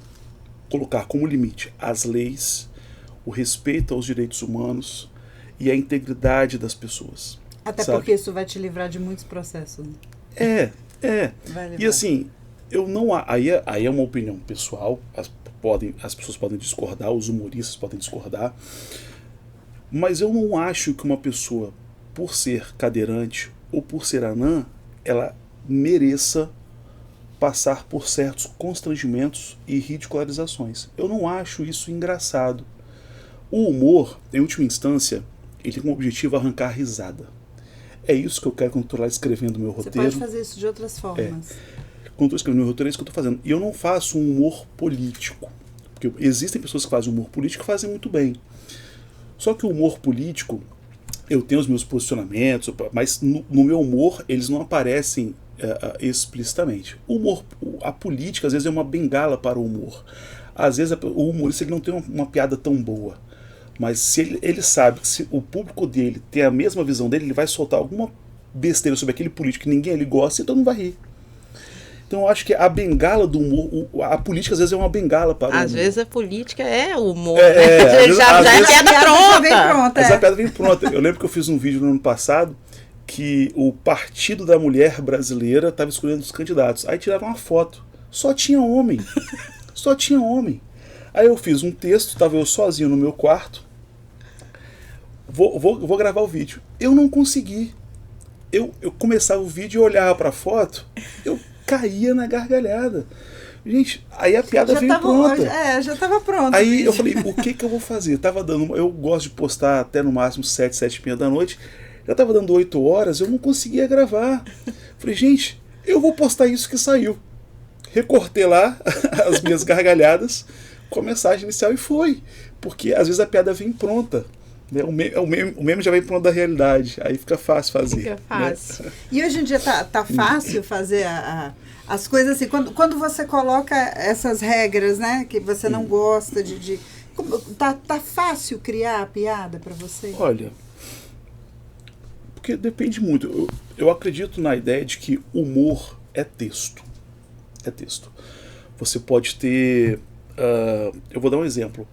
Speaker 2: colocar como limite as leis, o respeito aos direitos humanos e a integridade das pessoas.
Speaker 3: Até porque isso vai te livrar de muitos processos. Né? Vai levar.
Speaker 2: E assim, eu não. Aí é uma opinião pessoal, as pessoas podem discordar, os humoristas podem discordar, mas eu não acho que uma pessoa, por ser cadeirante ou por ser anã, ela mereça passar por certos constrangimentos e ridicularizações. Eu não acho isso engraçado. O humor, em última instância, ele tem como objetivo arrancar a risada. É isso que eu quero controlar escrevendo meu
Speaker 3: Você
Speaker 2: roteiro.
Speaker 3: pode fazer isso de outras formas.
Speaker 2: Quando eu estou escrevendo meu roteiro, é isso que eu estou fazendo. E eu não faço um humor político. Porque existem pessoas que fazem humor político e fazem muito bem. Só que o humor político, eu tenho os meus posicionamentos, mas no meu humor eles não aparecem explicitamente. A política às vezes é uma bengala para o humor. Às vezes o humorista ele não tem uma piada tão boa. Mas se ele sabe que se o público dele tem a mesma visão dele, ele vai soltar alguma besteira sobre aquele político que ninguém ele gosta, então não vai rir. Então eu acho que a bengala do humor, a política às vezes é uma bengala para o humor.
Speaker 1: Às vezes a política é o humor,
Speaker 2: às
Speaker 1: né?
Speaker 2: vezes-
Speaker 1: Já
Speaker 2: às
Speaker 1: é
Speaker 2: vezes-
Speaker 1: piada
Speaker 3: Já
Speaker 1: pronta.
Speaker 3: vem pronta.
Speaker 2: Mas a piada vem pronta. Eu lembro que eu fiz um vídeo no ano passado que o Partido da Mulher Brasileira estava escolhendo os candidatos. Aí tiraram uma foto. Só tinha homem. Só tinha homem. Aí eu fiz um texto, estava eu sozinho no meu quarto. Vou gravar o vídeo. Eu não consegui. Eu começava o vídeo e olhava para a foto, eu caía na gargalhada. Gente, aí a piada veio pronta.
Speaker 3: Já estava pronto.
Speaker 2: Aí eu falei, o que eu vou fazer? Eu gosto de postar até no máximo 7h da noite. Já tava dando 8 horas, eu não conseguia gravar. Falei, gente, eu vou postar isso que saiu. Recortei lá as minhas gargalhadas com a mensagem inicial e foi. Porque às vezes a piada vem pronta. Né? O meme já vem pronto da realidade. Aí fica fácil fazer.
Speaker 1: Fica fácil.
Speaker 2: Né?
Speaker 3: E hoje em dia tá fácil fazer as coisas assim, quando você coloca essas regras, né, que você não gosta tá fácil criar a piada para você?
Speaker 2: Olha, porque depende muito. Eu acredito na ideia de que humor é texto. É texto. Você pode ter... eu vou dar um exemplo.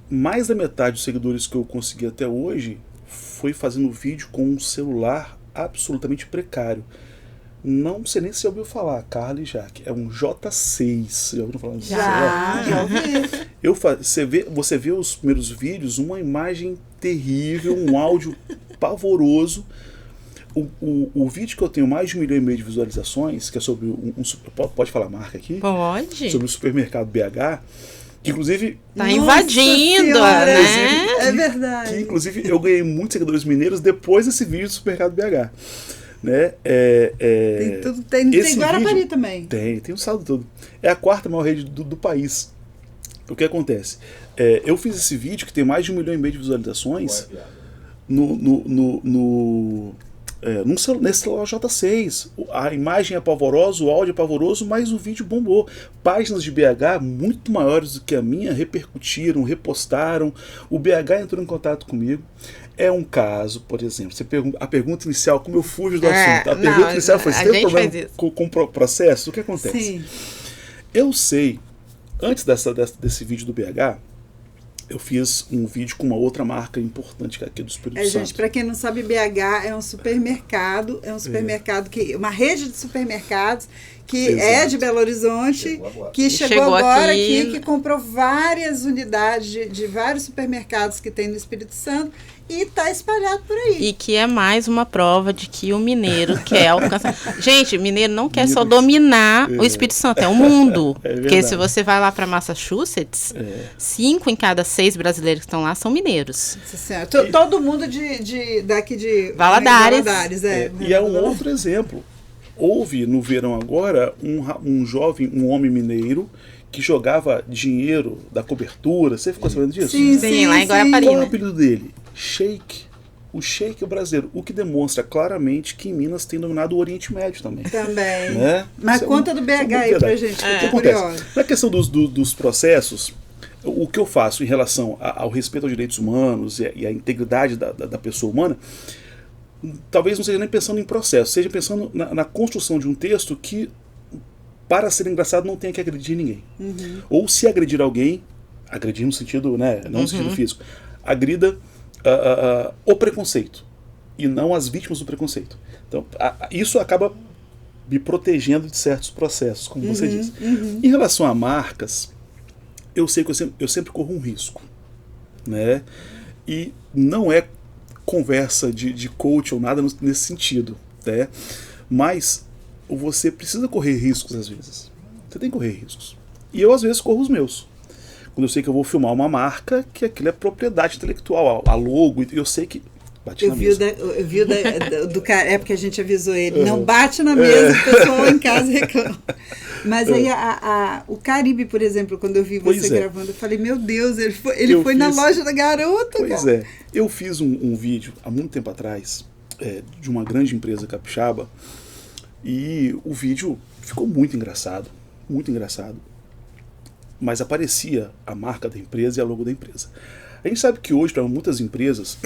Speaker 2: Mais da metade dos seguidores que eu consegui até hoje foi fazendo vídeo com um celular absolutamente precário. Não sei nem se você ouviu falar, Carla e Jaque. É um J6. Já ouviram falar disso?
Speaker 3: Já ouvi.
Speaker 2: Você vê os primeiros vídeos, uma imagem terrível, um áudio pavoroso. O vídeo que eu tenho mais de 1,5 milhão de visualizações, que é sobre pode falar a marca aqui?
Speaker 1: Pode.
Speaker 2: Sobre o supermercado BH, que inclusive...
Speaker 1: Tá invadindo,
Speaker 3: Senhora,
Speaker 1: né?
Speaker 3: É verdade.
Speaker 2: Que inclusive eu ganhei muitos seguidores mineiros depois desse vídeo do supermercado BH. Né?
Speaker 3: Tem tudo, tem Guarapari
Speaker 2: vídeo,
Speaker 3: também.
Speaker 2: Tem o saldo todo. É a 4ª maior rede do país. O que acontece? Eu fiz esse vídeo que tem mais de 1,5 milhão de visualizações nesse celular J6. A imagem é pavorosa, o áudio é pavoroso, mas o vídeo bombou. Páginas de BH muito maiores do que a minha repercutiram, repostaram. O BH entrou em contato comigo. É um caso, por exemplo, a pergunta inicial, como eu fujo do assunto, a pergunta inicial foi, você tem problema com o processo? O que acontece?
Speaker 3: Sim.
Speaker 2: Eu sei, antes desse vídeo do BH, eu fiz um vídeo com uma outra marca importante, que é aqui do Espírito Santo.
Speaker 3: Gente, para quem não sabe, BH é um supermercado, uma rede de supermercados que é de Belo Horizonte, que chegou agora aqui, que comprou várias unidades de vários supermercados que tem no Espírito Santo e está espalhado por aí.
Speaker 1: E que é mais uma prova de que o mineiro quer alcançar. Gente, mineiro não quer só dominar o Espírito Santo, é o mundo. Porque se você vai lá para Massachusetts, 5 em cada 6 brasileiros que estão lá são mineiros.
Speaker 3: Todo mundo daqui de
Speaker 1: Valadares.
Speaker 2: E é um outro exemplo. Houve no verão agora um homem mineiro que jogava dinheiro da cobertura. Você ficou sabendo disso?
Speaker 1: Sim, lá em Guarapari.
Speaker 2: Qual é o apelido dele? Sheik. O Sheik brasileiro. O que demonstra claramente que em Minas tem dominado o Oriente Médio também.
Speaker 3: Também.
Speaker 2: Né?
Speaker 3: Mas conta do BH aí pra gente, que eu tô curiosa.
Speaker 2: Na questão dos processos, o que eu faço em relação ao respeito aos direitos humanos e à integridade da pessoa humana, talvez não seja nem pensando em processo, seja pensando na construção de um texto que, para ser engraçado, não tenha que agredir ninguém. Ou se agredir alguém, agredir no sentido, né, não no sentido físico, agrida o preconceito e não as vítimas do preconceito. Então, isso acaba me protegendo de certos processos, como você disse. Em relação a marcas, eu sei que eu sempre corro um risco, né? E não é conversa de coach ou nada nesse sentido, né? Mas você precisa correr riscos às vezes. Você tem que correr riscos. E eu às vezes corro os meus. Quando eu sei que eu vou filmar uma marca, que aquilo é propriedade intelectual, a logo, e eu sei que...
Speaker 3: Eu vi do cara, é porque a gente avisou ele, não bate na mesa, o pessoal em casa reclama. Mas aí o Caribe, por exemplo, quando eu vi você gravando, eu falei, meu Deus, ele foi na loja da garota.
Speaker 2: Pois cara. Eu fiz um vídeo há muito tempo atrás, de uma grande empresa capixaba, e o vídeo ficou muito engraçado, mas aparecia a marca da empresa e a logo da empresa. A gente sabe que hoje, para muitas empresas,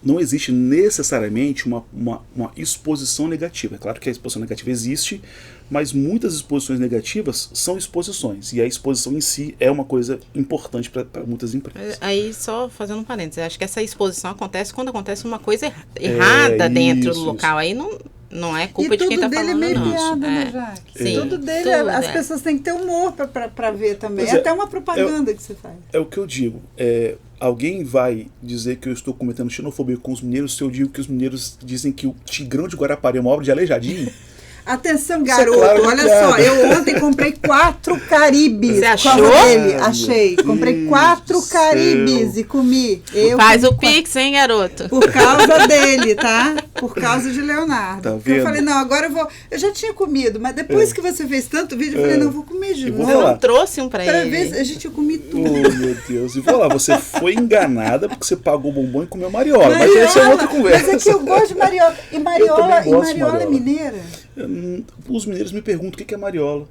Speaker 2: não existe necessariamente uma exposição negativa. É claro que a exposição negativa existe, mas muitas exposições negativas são exposições. E a exposição em si é uma coisa importante para muitas empresas.
Speaker 1: Aí, só fazendo um parênteses, acho que essa exposição acontece quando acontece uma coisa errada dentro do local. Aí não é culpa de quem está falando, não.
Speaker 3: E tudo dele é meio piada, né, Jaque?
Speaker 1: Sim,
Speaker 3: tudo dele, as pessoas têm que ter humor para ver também. Até uma propaganda que você faz.
Speaker 2: É o que eu digo. Alguém vai dizer que eu estou cometendo xenofobia com os mineiros se eu digo que os mineiros dizem que o Tigrão de Guarapari é uma obra de Aleijadinho?
Speaker 3: Atenção, garoto, olha só, eu ontem comprei 4 caribes.
Speaker 1: Você achou?
Speaker 3: Dele. Achei. Comprei 4 caribes e comi.
Speaker 1: Faz o pix, hein, garoto?
Speaker 3: Por causa dele, tá? Por causa de Leonardo.
Speaker 2: Tá vendo?
Speaker 3: Eu falei, não, agora eu vou... Eu já tinha comido, mas depois que você fez tanto vídeo, eu falei, não, eu vou comer de novo.
Speaker 1: Você não trouxe um pra ele?
Speaker 3: Ver, eu comi tudo.
Speaker 2: Oh, meu Deus. E vou lá, você foi enganada porque você pagou bombom e comeu mariola. Mas essa é outra conversa.
Speaker 3: Mas é que eu gosto de mariola. E mariola é mineira?
Speaker 2: Os mineiros me perguntam o que é mariola.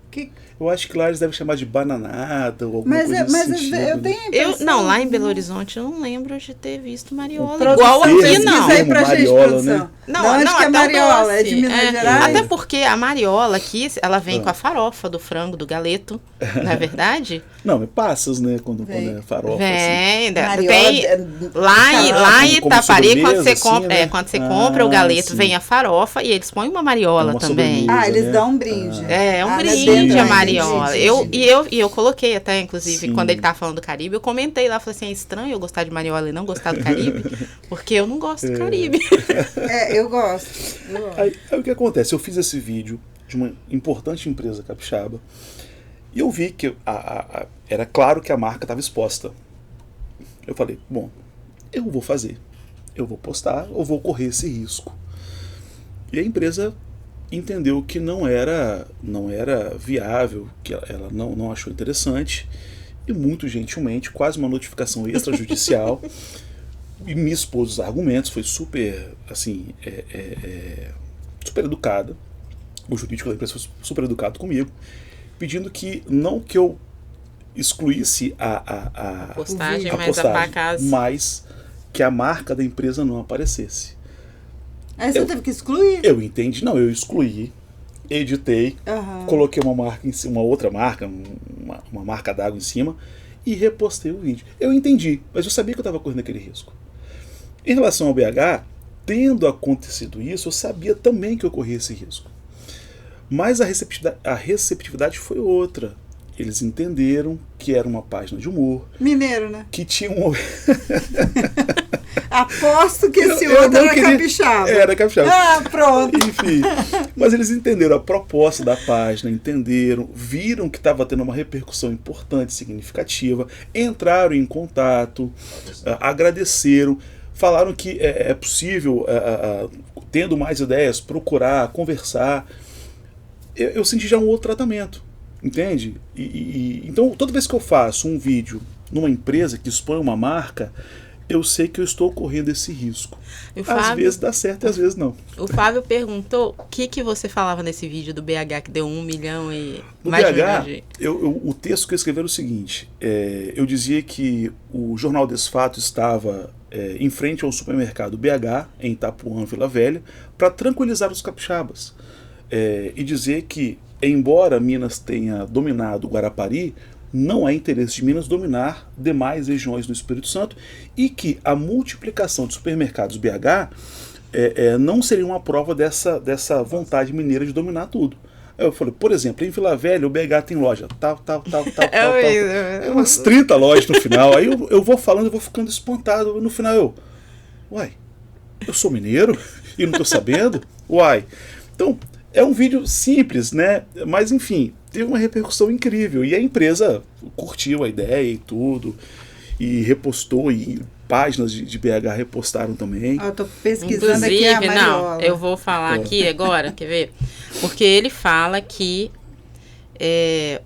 Speaker 2: Eu acho que lá eles devem chamar de bananada ou alguma coisa
Speaker 3: mas
Speaker 2: sentido,
Speaker 3: eu tenho a impressão...
Speaker 1: Não, lá em Belo Horizonte eu não lembro de ter visto mariola.
Speaker 3: Produção,
Speaker 1: igual aqui, não.
Speaker 3: Aí pra
Speaker 2: mariola,
Speaker 3: gente, produção.
Speaker 2: né?
Speaker 3: Não, que é mariola, é de Minas Gerais?
Speaker 1: Até porque a mariola aqui, ela vem com a farofa do frango, do galeto, não é verdade?
Speaker 2: Não, é passas, né? Quando é farofa.
Speaker 1: Vem,
Speaker 2: assim.
Speaker 1: tem lá em Itapari, quando você compra,
Speaker 2: né?
Speaker 1: quando você compra o galeto, vem a farofa e eles põem uma mariola também.
Speaker 3: Eles dão um brinde.
Speaker 1: Um brinde a mariola. E eu coloquei até, inclusive, quando ele tava falando do Caribe, eu comentei lá, falei assim, é estranho eu gostar de mariola e não gostar do Caribe, porque eu não gosto do Caribe.
Speaker 3: Eu gosto.
Speaker 2: Aí o que acontece? Eu fiz esse vídeo de uma importante empresa capixaba e eu vi que era claro que a marca estava exposta. Eu falei, bom, eu vou fazer. Eu vou postar, eu vou correr esse risco. E a empresa entendeu que não era viável, que ela não achou interessante, e muito gentilmente, quase uma notificação extrajudicial, e me expôs os argumentos, foi super, assim, super educada. O jurídico da empresa foi super educado comigo, pedindo que não que eu excluísse a
Speaker 1: postagem,
Speaker 2: mas que a marca da empresa não aparecesse.
Speaker 3: Aí você teve que excluir?
Speaker 2: Eu entendi, não, eu excluí, editei, coloquei uma marca em cima, uma outra marca, uma marca d'água em cima e repostei o vídeo. Eu entendi, mas eu sabia que eu estava correndo aquele risco. Em relação ao BH, tendo acontecido isso, eu sabia também que eu corria esse risco. Mas a receptividade foi outra. Eles entenderam que era uma página de humor.
Speaker 3: Mineiro, né?
Speaker 2: Que tinha um...
Speaker 3: Aposto que esse outro era capixaba.
Speaker 2: Era capixaba.
Speaker 3: Pronto.
Speaker 2: Enfim, mas eles entenderam a proposta da página, viram que estava tendo uma repercussão importante, significativa, entraram em contato, agradeceram, falaram que é possível, tendo mais ideias, procurar, conversar. Eu senti já um outro tratamento, entende? Então, toda vez que eu faço um vídeo numa empresa que expõe uma marca, eu sei que eu estou correndo esse risco. Às vezes dá certo e às vezes não.
Speaker 1: O Fábio perguntou o que você falava nesse vídeo do BH que deu 1 milhão e
Speaker 2: no
Speaker 1: mais
Speaker 2: BH, o texto que eu escrevi era o seguinte, eu dizia que o Jornal Desse Fato estava em frente ao supermercado BH, em Itapuã, Vila Velha, para tranquilizar os capixabas. E dizer que, embora Minas tenha dominado Guarapari, não é interesse de Minas dominar demais regiões do Espírito Santo e que a multiplicação de supermercados BH não seria uma prova dessa vontade mineira de dominar tudo. Aí eu falei, por exemplo, em Vila Velha o BH tem loja tal. É umas 30 lojas no final. Aí eu vou falando, eu vou ficando espantado. No final uai, eu sou mineiro e não tô sabendo? Uai. Então, é um vídeo simples, né? Mas enfim, teve uma repercussão incrível. E a empresa curtiu a ideia e tudo. E repostou, e páginas de BH repostaram também.
Speaker 3: Eu tô pesquisando aqui a Mariola.
Speaker 1: Não, eu vou falar aqui agora, quer ver? Porque ele fala que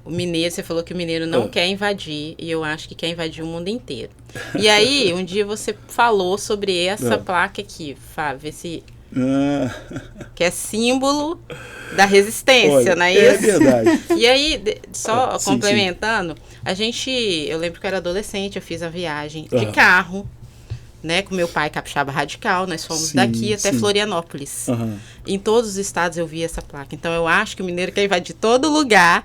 Speaker 1: o mineiro, você falou que o mineiro não quer invadir, e eu acho que quer invadir o mundo inteiro. E aí, um dia você falou sobre essa placa aqui, Fábio, vê se... que é símbolo da resistência,
Speaker 2: Olha,
Speaker 1: não é isso?
Speaker 2: É verdade.
Speaker 1: E aí, só
Speaker 2: Sim,
Speaker 1: complementando, eu lembro que eu era adolescente, eu fiz a viagem de carro, né, com meu pai capixaba radical, nós fomos daqui até Florianópolis. Em todos os estados eu vi essa placa. Então eu acho que o mineiro quer invadir todo lugar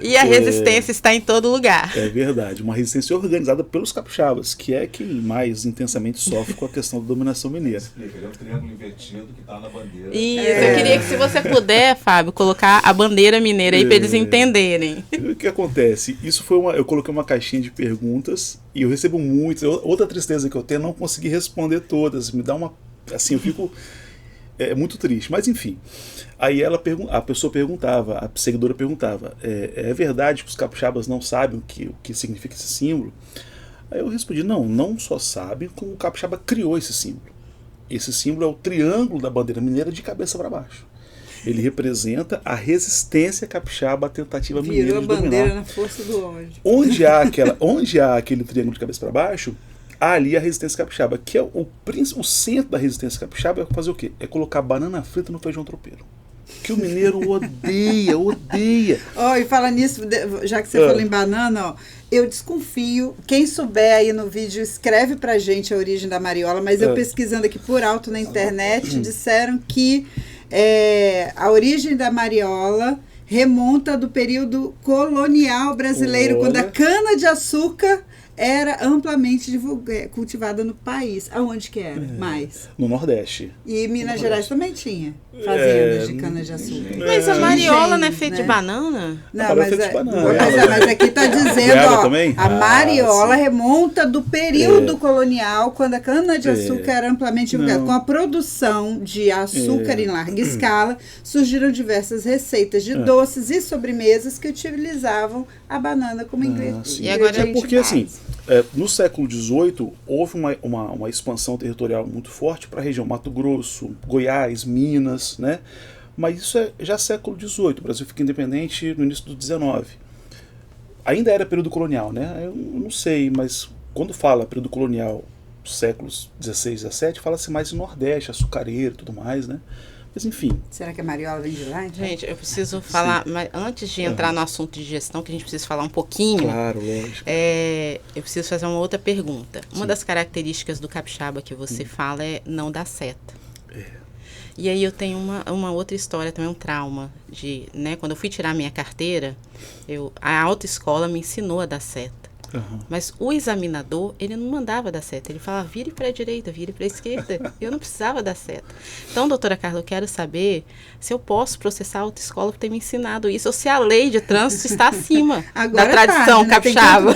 Speaker 1: e a resistência está em todo lugar.
Speaker 2: É verdade, uma resistência organizada pelos capixabas, que é quem mais intensamente sofre com a questão da dominação mineira.
Speaker 5: Explica, ele é um triângulo invertido que está na bandeira.
Speaker 1: Isso, eu queria que se você puder, Fábio, colocar a bandeira mineira aí para eles entenderem.
Speaker 2: O que acontece? Eu coloquei uma caixinha de perguntas e eu recebo muitas. Outra tristeza que eu tenho é não conseguir responder todas. Me dá uma... Assim, eu fico... muito triste. Mas, enfim. Aí a pessoa perguntava, a seguidora perguntava, é verdade que os capixabas não sabem o que significa esse símbolo? Aí eu respondi, não só sabem, como o capixaba criou esse símbolo. Esse símbolo é o triângulo da bandeira mineira de cabeça para baixo. Ele representa a resistência capixaba à tentativa mineira de dominar.
Speaker 3: Virou a bandeira na força do ódio.
Speaker 2: Onde há aquele triângulo de cabeça para baixo, há ali a resistência capixaba, que é o centro da resistência capixaba é fazer o quê? É colocar banana frita no feijão tropeiro. Que o mineiro odeia.
Speaker 3: E fala nisso, já que você falou em banana, eu desconfio, quem souber aí no vídeo, escreve pra gente a origem da Mariola, mas eu pesquisando aqui por alto na internet, disseram que a origem da Mariola remonta do período colonial brasileiro, quando a cana-de-açúcar era amplamente cultivada no país. Aonde que era mais?
Speaker 2: No Nordeste.
Speaker 3: E Minas Gerais também tinha fazendas de cana-de-açúcar.
Speaker 1: Mas a Mariola não é feita de banana?
Speaker 3: Não,
Speaker 2: mas
Speaker 3: aqui está dizendo, a Mariola remonta do período colonial, quando a cana-de-açúcar era amplamente divulgada. Com a produção de açúcar em larga escala, surgiram diversas receitas de doces e sobremesas que utilizavam a banana como ingrediente.
Speaker 1: E agora
Speaker 2: é porque, assim, no século XVIII, houve uma expansão territorial muito forte para a região Mato Grosso, Goiás, Minas, né? Mas isso é já século XVIII. O Brasil fica independente no início do XIX. Ainda era período colonial, né? Eu não sei, mas quando fala período colonial, séculos XVI, XVII, fala-se mais em Nordeste, açucareiro e tudo mais, né? Mas enfim.
Speaker 3: Será que a Mariola vem de lá? Então?
Speaker 1: Gente, eu preciso falar, mas antes de entrar no assunto de gestão, que a gente precisa falar um pouquinho.
Speaker 2: Claro, lógico.
Speaker 1: Eu preciso fazer uma outra pergunta. Uma das características do capixaba que você fala é não dar seta. E aí eu tenho uma outra história também, um trauma de, né, quando eu fui tirar minha carteira, a autoescola me ensinou a dar seta. Mas o examinador, ele não mandava dar seta. Ele falava, vire para a direita, vire para a esquerda. Eu não precisava dar seta. Então, doutora Carla, eu quero saber se eu posso processar a autoescola por ter me ensinado isso, ou se a lei de trânsito está acima da tradição capixaba.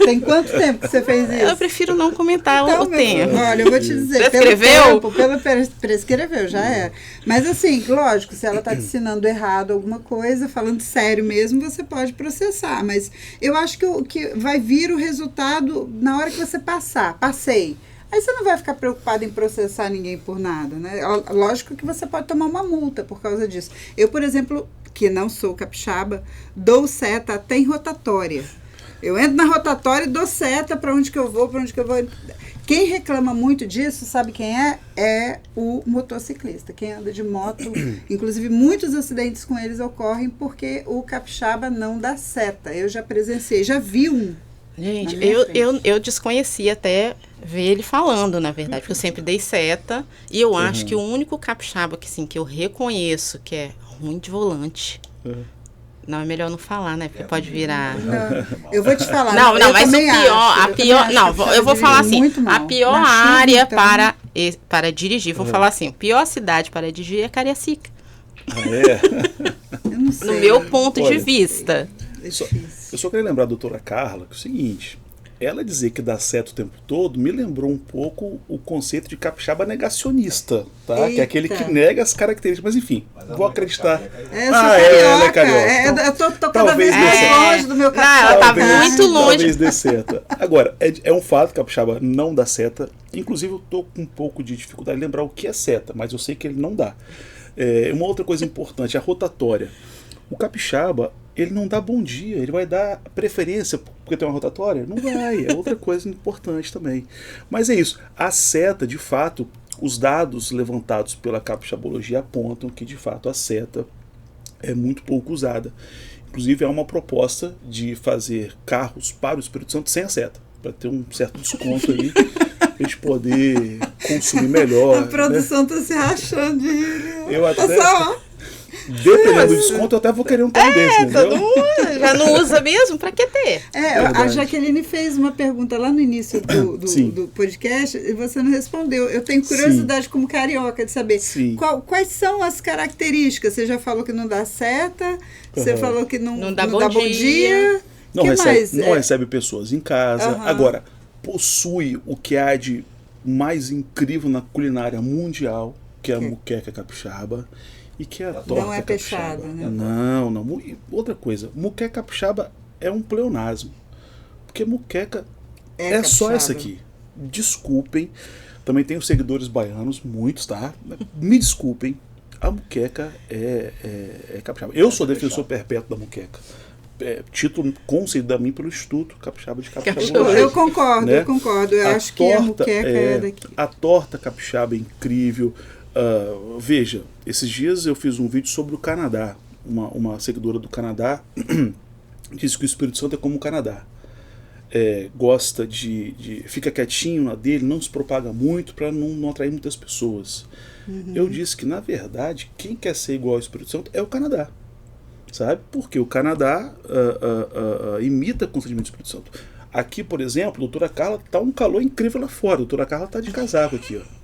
Speaker 3: Tem quanto tempo que você fez isso?
Speaker 1: Eu prefiro não comentar o tempo.
Speaker 3: Olha, eu vou te dizer.
Speaker 1: Prescreveu?
Speaker 3: Prescreveu, já é. Mas assim, lógico, se ela está te ensinando errado alguma coisa, falando sério mesmo, você pode processar. Mas eu acho que vai vir o resultado na hora que você passei. Aí você não vai ficar preocupado em processar ninguém por nada, né? Lógico que você pode tomar uma multa por causa disso. Eu, por exemplo, que não sou capixaba, dou seta até em rotatória. Eu entro na rotatória e dou seta para onde que eu vou. Quem reclama muito disso, sabe quem é? É o motociclista. Quem anda de moto, inclusive muitos acidentes com eles ocorrem porque o capixaba não dá seta. Eu já presenciei, já vi um.
Speaker 1: Gente, eu desconhecia até ver ele falando, na verdade, porque eu sempre dei seta, e eu acho que o único capixaba que, assim, que eu reconheço que é ruim de volante. Não, é melhor não falar, né? Porque pode virar...
Speaker 3: Não, eu vou te falar.
Speaker 1: Não, mas o pior... eu vou falar assim, a pior área para para dirigir. Vamos falar assim, a pior cidade para dirigir é Cariacica.
Speaker 3: Eu não sei.
Speaker 1: No meu ponto de
Speaker 2: Olha,
Speaker 1: vista.
Speaker 3: É
Speaker 2: Só-
Speaker 3: difícil.
Speaker 2: Eu só queria lembrar a doutora Carla que é o seguinte, ela dizer que dá certo o tempo todo me lembrou um pouco o conceito de capixaba negacionista, tá? Que é aquele
Speaker 3: Eita.
Speaker 2: que nega as características, mas enfim,
Speaker 4: Mas ela
Speaker 2: vou
Speaker 4: não é
Speaker 2: acreditar.
Speaker 4: capixaba,
Speaker 3: Eu sou
Speaker 2: ela é
Speaker 3: carioca.
Speaker 2: carioca.
Speaker 3: Eu tô cada
Speaker 2: talvez
Speaker 3: vez
Speaker 2: dê
Speaker 3: mais
Speaker 2: certo.
Speaker 3: longe do meu
Speaker 1: Não, ela
Speaker 3: capixaba.
Speaker 1: tá muito longe.
Speaker 2: Talvez dê certo. Agora, é um fato que capixaba não dá seta. Inclusive, eu tô com um pouco de dificuldade de lembrar o que é seta, mas eu sei que ele não dá. Uma outra coisa importante, a rotatória. O capixaba, ele não dá bom dia, ele vai dar preferência porque tem uma rotatória? Não vai, é outra coisa importante também. Mas é isso, a seta, de fato, os dados levantados pela capixabologia apontam que, de fato, a seta é muito pouco usada. Inclusive, há uma proposta de fazer carros para o Espírito Santo sem a seta, para ter um certo desconto aí, para a gente poder consumir melhor.
Speaker 3: A produção tá se rachando de rir.
Speaker 2: Eu até-
Speaker 3: Só,
Speaker 2: Dependendo do desconto, eu até vou querer um carro desse, entendeu?
Speaker 1: Todo mundo já não usa mesmo? Pra que ter?
Speaker 3: a
Speaker 2: Verdade.
Speaker 3: Jaqueline fez uma pergunta lá no início
Speaker 2: Sim.
Speaker 3: do podcast e você não respondeu. Eu tenho curiosidade como carioca de saber
Speaker 2: Sim.
Speaker 3: quais são as características. Você já falou que não dá seta, você
Speaker 2: Aham.
Speaker 3: falou que não
Speaker 1: Não dá
Speaker 3: dá
Speaker 1: bom dia.
Speaker 2: Não,
Speaker 3: que
Speaker 2: recebe,
Speaker 3: mais?
Speaker 2: não recebe pessoas em casa.
Speaker 3: Aham.
Speaker 2: Agora, possui o que há de mais incrível na culinária mundial, que é a muqueca capixaba, e que é a torta
Speaker 3: Não é
Speaker 2: capixaba.
Speaker 3: peixada, né?
Speaker 2: Não, não. E outra coisa, muqueca capixaba é um pleonasmo. Porque muqueca é só
Speaker 3: capixaba.
Speaker 2: essa aqui. Desculpem. Também tenho seguidores baianos, muitos, tá? Me desculpem. A muqueca é capixaba. Eu sou defensor perpétuo da muqueca. Título concedido a mim pelo Instituto Capixaba de Capixabologia.
Speaker 3: Eu concordo,
Speaker 2: né?
Speaker 3: eu concordo. Eu acho que a muqueca é daqui.
Speaker 2: A torta capixaba é incrível. Veja, esses dias eu fiz um vídeo sobre o Canadá. Uma seguidora do Canadá disse que o Espírito Santo é como o Canadá. Gosta fica quietinho na dele, não se propaga muito para não atrair muitas pessoas. Eu disse que, na verdade, quem quer ser igual ao Espírito Santo é o Canadá. Sabe? Porque o Canadá imita constantemente o Espírito Santo. Aqui, por exemplo, a doutora Carla tá um calor incrível lá fora. A doutora Carla tá de casaco aqui, ó.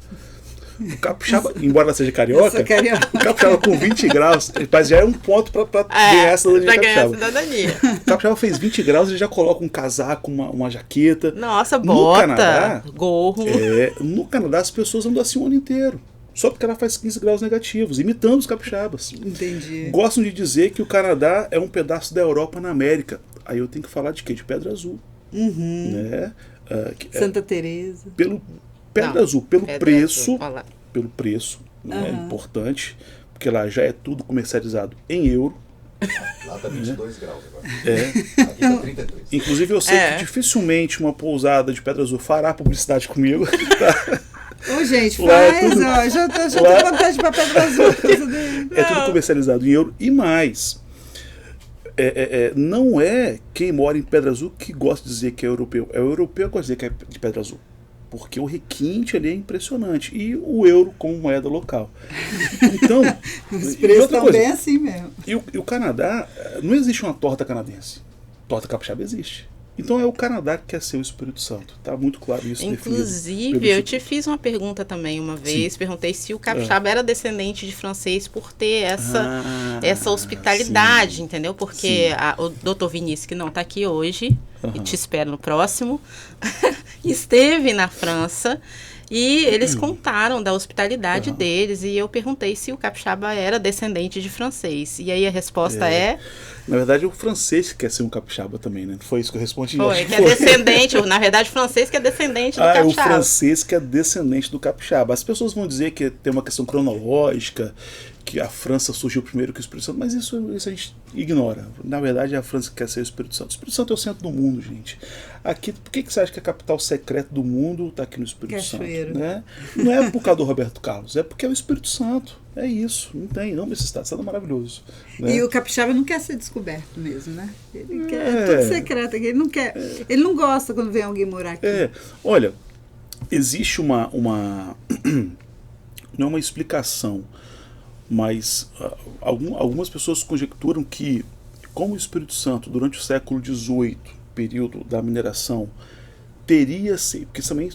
Speaker 2: O capixaba, embora ela seja carioca,
Speaker 3: Eu sou carioca.
Speaker 2: o capixaba com 20 graus, mas já é um ponto pra ganhar essa cidadania
Speaker 1: Pra ganhar a
Speaker 2: capixaba.
Speaker 1: cidadania.
Speaker 2: O capixaba fez 20 graus, ele já coloca um casaco, uma jaqueta.
Speaker 1: Nossa,
Speaker 2: No
Speaker 1: bota,
Speaker 2: Canadá,
Speaker 1: gorro.
Speaker 2: No Canadá as pessoas andam assim o ano inteiro. Só porque ela faz 15 graus negativos, imitando os capixabas.
Speaker 3: Entendi.
Speaker 2: Gostam de dizer que o Canadá é um pedaço da Europa na América. Aí eu tenho que falar de quê? De Pedra Azul. Né?
Speaker 3: Santa Teresa.
Speaker 2: Pelo Pedra
Speaker 1: Não,
Speaker 2: Azul, pelo
Speaker 1: Pedra
Speaker 2: preço,
Speaker 1: Azul, olha lá.
Speaker 2: né? É importante, porque lá já é tudo comercializado em euro.
Speaker 4: Lá tá 22 graus agora.
Speaker 2: É.
Speaker 4: Aqui tá 33.
Speaker 2: Inclusive eu sei que dificilmente uma pousada de Pedra Azul fará publicidade comigo. Tá?
Speaker 3: Ô, gente,
Speaker 2: Lá é
Speaker 3: faz,
Speaker 2: tudo-
Speaker 3: ó. Já tô
Speaker 2: lá-
Speaker 3: com vontade de ir pra Pedra Azul. por causa dele.
Speaker 2: É tudo comercializado em euro e mais. Não é quem mora em Pedra Azul que gosta de dizer que é europeu. É o europeu que gosta de dizer que é de Pedra Azul. Porque o requinte ali é impressionante. E o euro como moeda local. Então,
Speaker 3: Os
Speaker 2: e
Speaker 3: preços
Speaker 2: outra
Speaker 3: estão
Speaker 2: coisa,
Speaker 3: bem assim mesmo.
Speaker 2: e o Canadá, não existe uma torta canadense. Torta capixaba existe. Então é o Canadá que quer ser o Espírito Santo. Tá muito claro isso.
Speaker 1: Inclusive,
Speaker 2: definido
Speaker 1: eu te fiz uma pergunta também uma vez. Perguntei se o capixaba era descendente de francês por ter essa hospitalidade, entendeu? Porque o doutor Vinícius, que não está aqui hoje, e te espero no próximo, esteve na França e eles contaram da hospitalidade deles. E eu perguntei se o capixaba era descendente de francês. E aí a resposta é
Speaker 2: Na verdade, o francês que quer ser um capixaba também, né? Foi isso que eu respondi.
Speaker 1: foi,
Speaker 2: acho
Speaker 1: que é descendente, na verdade, o francês que é descendente do
Speaker 2: o
Speaker 1: capixaba.
Speaker 2: francês que é descendente do capixaba. As pessoas vão dizer que tem uma questão cronológica, que a França surgiu primeiro que o Espírito Santo, mas isso a gente ignora. Na verdade, é a França que quer ser o Espírito Santo. O Espírito Santo é o centro do mundo, gente. Aqui, por que você acha que a capital secreta do mundo está aqui no Espírito
Speaker 3: Cachoeiro.
Speaker 2: Santo? Né? Não é por causa do Roberto Carlos, é porque é o Espírito Santo. É isso, não esse estado é maravilhoso. Né?
Speaker 3: E o capixaba não quer ser descoberto mesmo, né? Ele quer tudo secreto aqui. Ele não quer. Ele não gosta quando vem alguém morar aqui.
Speaker 2: Olha, existe não é uma explicação, mas algumas pessoas conjecturam que, como o Espírito Santo, durante o século XVIII, período da mineração, teria sido, porque também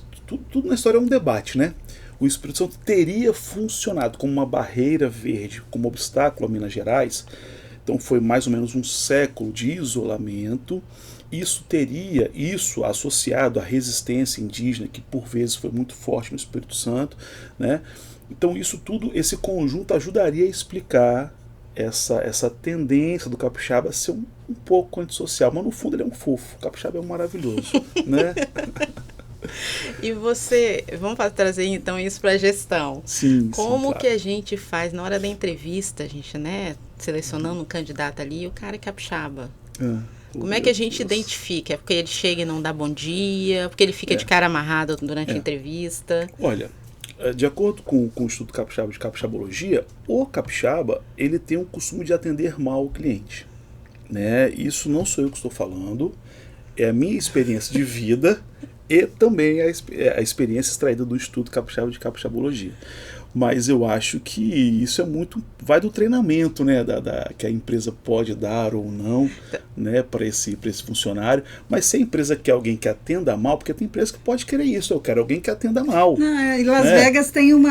Speaker 2: tudo na história é um debate, né? o Espírito Santo teria funcionado como uma barreira verde, como obstáculo a Minas Gerais. Então foi mais ou menos um século de isolamento. Isso associado à resistência indígena, que por vezes foi muito forte no Espírito Santo, né? Então isso tudo, esse conjunto ajudaria a explicar essa tendência do capixaba a ser um pouco antissocial, mas no fundo ele é um fofo. O capixaba é um maravilhoso, né?
Speaker 1: E você, vamos trazer então isso para a gestão.
Speaker 2: Sim,
Speaker 1: Como
Speaker 2: claro.
Speaker 1: que a gente faz na hora da entrevista, a gente, né, selecionando um candidato ali, o cara é capixaba. Como é que a gente identifica? É porque ele chega e não dá bom dia? Porque ele fica de cara amarrado durante a entrevista?
Speaker 2: Olha, de acordo com o Instituto Capixaba de Capixabologia, o capixaba ele tem o costume de atender mal o cliente, né? Isso não sou eu que estou falando, é a minha experiência de vida e também a experiência extraída do Instituto Capixaba de Capixabologia. Mas eu acho que isso é muito... vai do treinamento, né, que a empresa pode dar ou não, né, para esse funcionário. Mas se a empresa quer alguém que atenda mal, porque tem empresa que pode querer isso, eu quero alguém que atenda mal.
Speaker 3: Não, em Las Vegas tem um